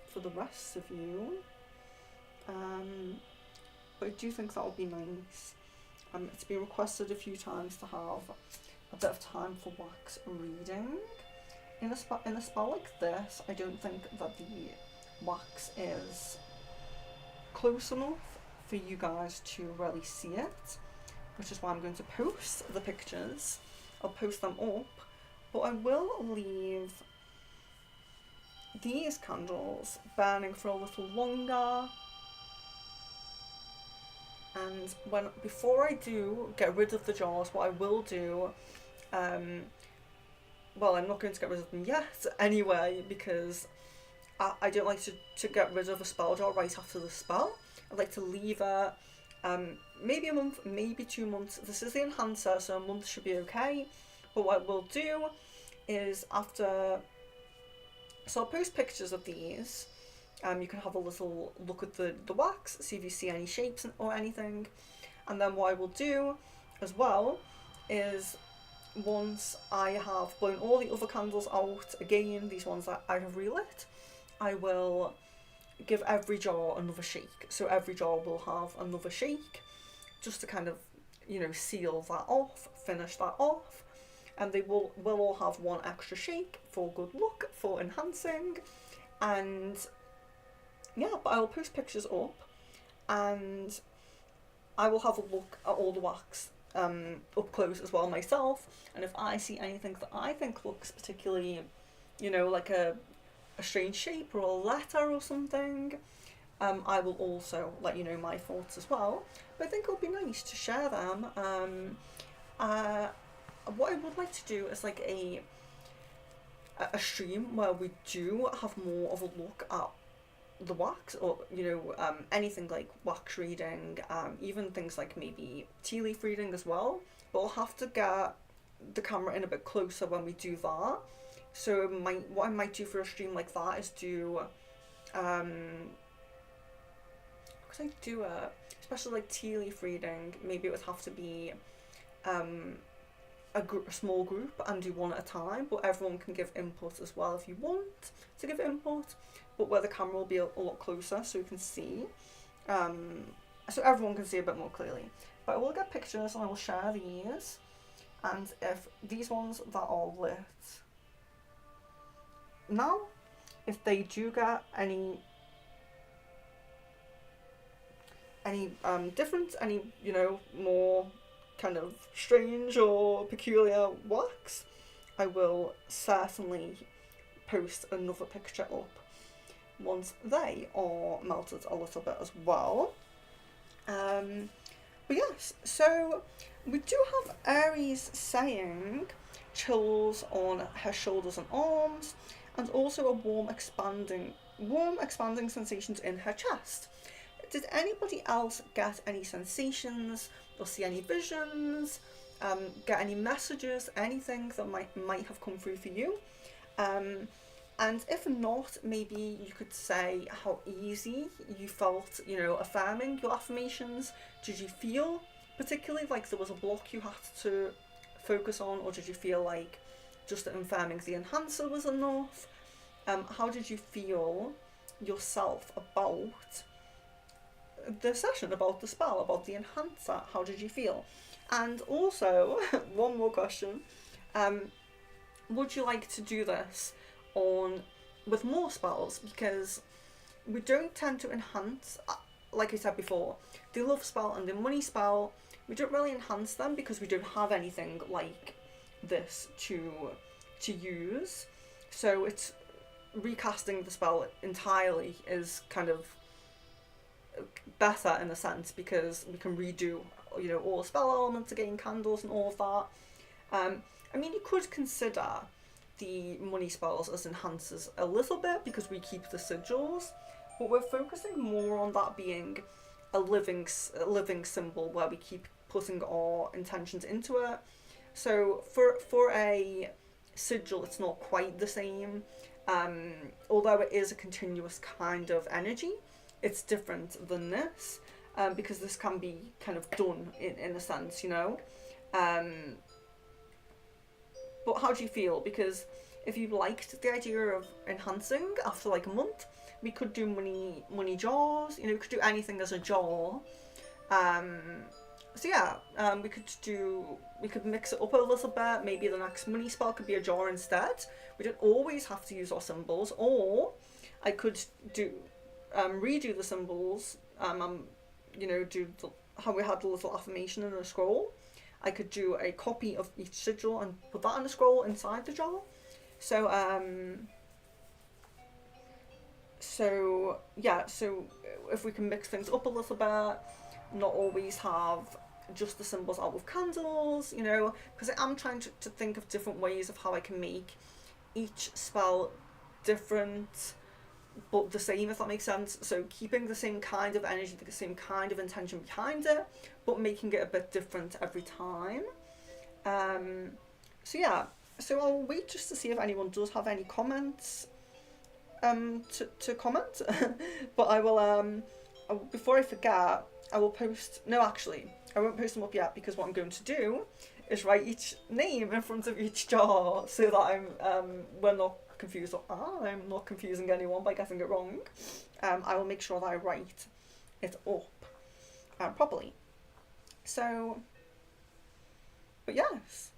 for the rest of you. But I do think that would be nice. It's been requested a few times to have a bit of time for wax reading. In a spell like this, I don't think that the wax is close enough for you guys to really see it, which is why I'm going to post the pictures. I'll post them up, but I will leave these candles burning for a little longer. And before I do get rid of the jars, what I will do, well, I'm not going to get rid of them yet anyway, because I don't like to get rid of a spell jar right after the spell. I'd like to leave it maybe a month, maybe 2 months. This is the enhancer, so a month should be okay. But what I will do is so I'll post pictures of these. You can have a little look at the wax, see if you see any shapes or anything. And then what I will do as well is, once I have blown all the other candles out, again, these ones that I have relit, I will give every jar another shake. So every jar will have another shake, just to kind of, seal that off, finish that off. And they will all have one extra shake for good luck, for enhancing. And yeah, but I will post pictures up, and I will have a look at all the wax up close as well myself, and if I see anything that I think looks particularly, like a strange shape or a letter or something, I will also let you know my thoughts as well. But I think it would be nice to share them. What I would like to do is like a stream where we do have more of a look at the wax, or anything like wax reading, even things like maybe tea leaf reading as well, but I'll have to get the camera in a bit closer when we do that. So what I might do for a stream like that is do could I do it? Especially like tea leaf reading, maybe it would have to be a small group and do one at a time, but everyone can give input as well if you want to give input, but where the camera will be a lot closer so you can see, so everyone can see a bit more clearly. But I will get pictures and I will share these, and if these ones that are lit now, if they do get any different, any, you know, more kind of strange or peculiar wax, I will certainly post another picture up once they are melted a little bit as well. But yes, so we do have Aries saying chills on her shoulders and arms, and also a warm expanding sensations in her chest. Did anybody else get any sensations or see any visions, get any messages, anything that might have come through for you? And if not, maybe you could say how easy you felt, you know, affirming your affirmations. Did you feel particularly like there was a block you had to focus on, or did you feel like just affirming the enhancer was enough? How did you feel yourself about the session, about the spell, about the enhancer? How did you feel? And also, one more question, would you like to do this with more spells? Because we don't tend to enhance, like I said before, the love spell and the money spell, we don't really enhance them because we don't have anything like this to use. So it's recasting the spell entirely is kind of better in a sense, because we can redo, you know, all the spell elements again, candles and all of that. I mean, you could consider the money spells as enhancers a little bit because we keep the sigils, but we're focusing more on that being a living symbol where we keep putting our intentions into it. So for a sigil, it's not quite the same. Although it is a continuous kind of energy, it's different than this, because this can be kind of done in a sense, you know. But how do you feel? Because if you liked the idea of enhancing after like a month, we could do money jars, you know, we could do anything as a jar. So yeah, we could mix it up a little bit. Maybe the next money spell could be a jar instead. We don't always have to use our symbols, or I could do redo the symbols, you know, do how we had the little affirmation in a scroll. I could do a copy of each sigil and put that in a scroll inside the jar. So yeah, so if we can mix things up a little bit, not always have just the symbols out with candles, you know, because I am trying to think of different ways of how I can make each spell different but the same, if that makes sense. So keeping the same kind of energy, the same kind of intention behind it, but making it a bit different every time. So yeah, so I'll wait just to see if anyone does have any comments to comment. But I will before I forget, I will post, no actually, I won't post them up yet, because what I'm going to do is write each name in front of each jar so that we're not confused, or I'm not confusing anyone by getting it wrong. I will make sure that I write it up properly. So, but yes.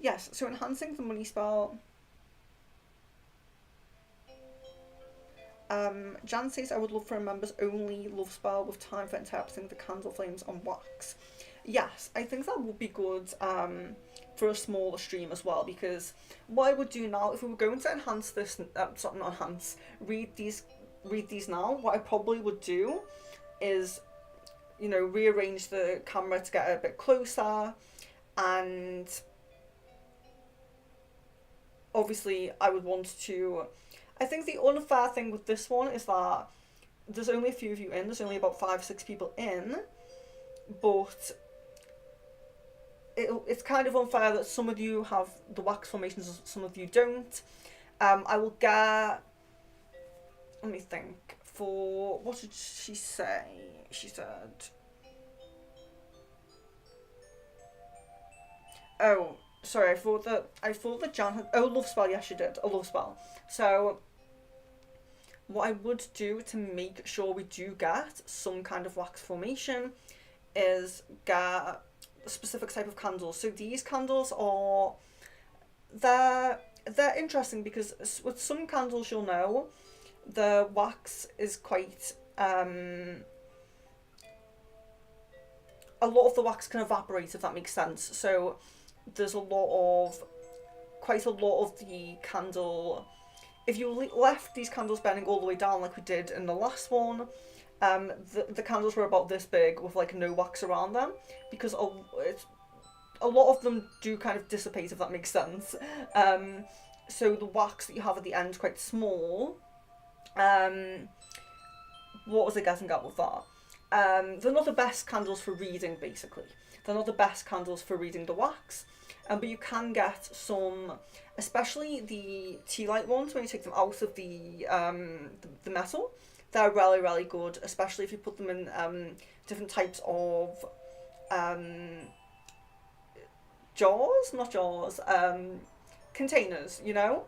Yes, so enhancing the money spell. Jan says, I would love for a members only love spell with time for interpreting the candle flames on wax. Yes, I think that would be good for a smaller stream as well, because what I would do now, if we were going to enhance this, sorry, not enhance, read these now, what I probably would do is, you know, rearrange the camera to get a bit closer, and obviously I would want to, I think the unfair thing with this one is that there's only a few of you in, there's only about 5-6 people in, but it's kind of unfair that some of you have the wax formations and some of you don't. I will get, let me think, for, what did she say? She said, oh, sorry, I thought that Jan had, oh, love spell, yes she did, a love spell. So, what I would do to make sure we do get some kind of wax formation is get a specific type of candles. So these candles are, they're interesting because with some candles you'll know, the wax is quite, a lot of the wax can evaporate, if that makes sense. So there's quite a lot of the candle, if you left these candles burning all the way down like we did in the last one, the candles were about this big with like no wax around them, because a lot of them do kind of dissipate, if that makes sense. So the wax that you have at the end is quite small. What was I getting at with that? They're not the best candles for reading, basically. They're not the best candles for reading the wax. But you can get some, especially the tea light ones, when you take them out of the metal. They're really, really good, especially if you put them in different types of containers, you know,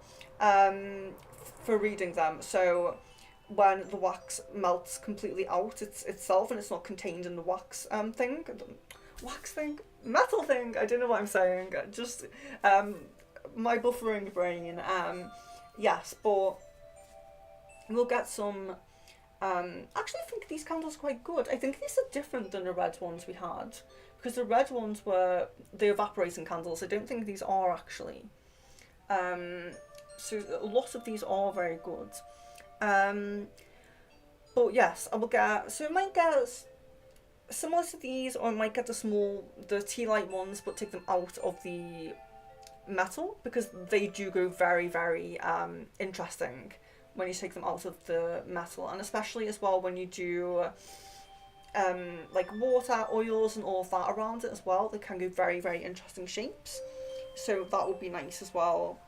for reading them. So when the wax melts completely out itself and it's not contained in the wax metal thing, I don't know what I'm saying, just my buffering brain. Yes, but we'll get some, actually I think these candles are quite good. I think these are different than the red ones we had, because the red ones were the evaporating candles. I don't think these are actually. So a lot of these are very good. But yes, I will get, so I might get similar to these, or I might get the tea light ones, but take them out of the metal, because they do go very, very interesting when you take them out of the metal, and especially as well when you do like water, oils and all of that around it as well, they can go very, very interesting shapes. So that would be nice as well.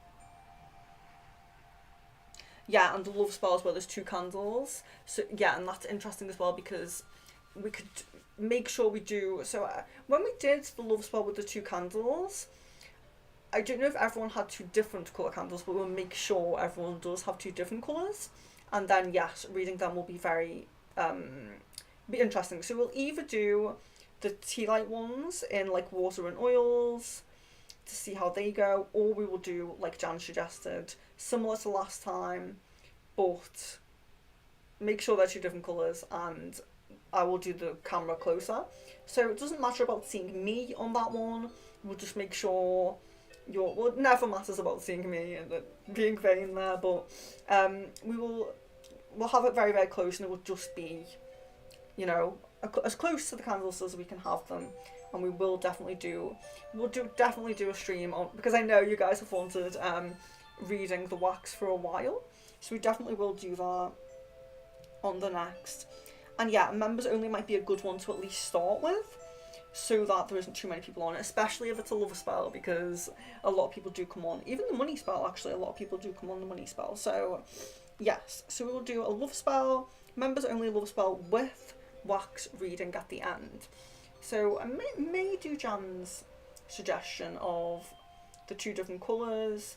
Yeah, and the love spell as well, there's 2 candles. So yeah, and that's interesting as well, because we could make sure we do, so when we did the love spell with the 2 candles, I don't know if everyone had 2 different colour candles, but we'll make sure everyone does have 2 different colours, and then yes, reading them will be very be interesting. So we'll either do the tea light ones in like water and oils to see how they go, or we will do, like Jan suggested, similar to last time, but make sure they're 2 different colours, and I will do the camera closer. So it doesn't matter about seeing me on that one, we'll just make sure well, it never matters about seeing me and being vain there, but we'll have it very, very close, and it will just be, you know, as close to the candles as we can have them. And we will definitely definitely do a stream on, because I know you guys have wanted reading the wax for a while, so we definitely will do that on the next. And yeah, members only might be a good one to at least start with, so that there isn't too many people on it, especially if it's a love spell, because a lot of people do come on, even the money spell, actually, a lot of people do come on the money spell. So yes, so we will do a love spell, members only love spell with wax reading at the end. So I may do Jan's suggestion of the 2 different colours,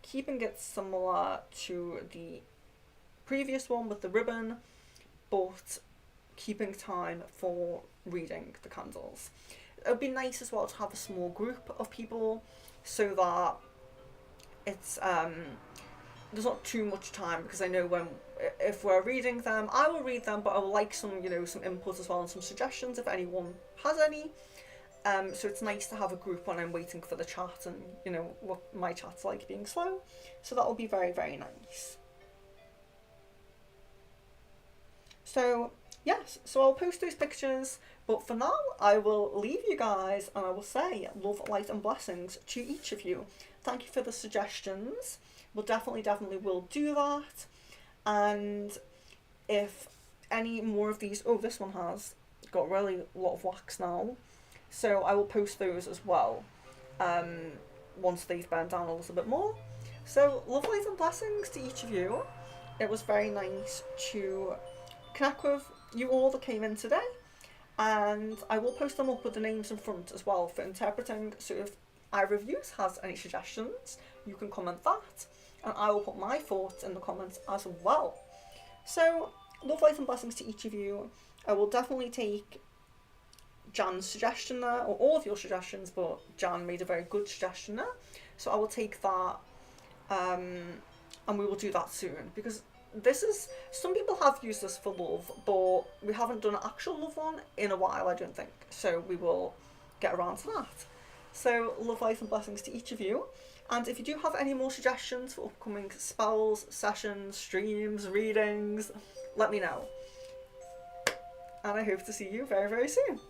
keeping it similar to the previous one with the ribbon, but keeping time for reading the candles. It would be nice as well to have a small group of people, so that it's there's not too much time, because I know if we're reading them, I will read them, but I would like some input as well, and some suggestions if anyone has any. So it's nice to have a group when I'm waiting for the chat, and you know what my chat's like being slow. So that will be very, very nice. So yes, so I'll post those pictures, but for now I will leave you guys, and I will say love, light and blessings to each of you. Thank you for the suggestions. We'll definitely will do that. And if any more of these, this one has got really a lot of wax now, so I will post those as well once they've burned down a little bit more. So love, light and blessings to each of you. It was very nice to connect with you all that came in today, and I will post them up with the names in front as well for interpreting. So if either of you has any suggestions, you can comment that, and I will put my thoughts in the comments as well. So, love, light and blessings to each of you. I will definitely take Jan's suggestion there, or all of your suggestions, but Jan made a very good suggestion there. So I will take that, and we will do that soon, because this is, some people have used this for love, but we haven't done an actual love one in a while, I don't think. So we will get around to that. So love, life and blessings to each of you. And if you do have any more suggestions for upcoming spells, sessions, streams, readings, let me know. And I hope to see you very, very soon.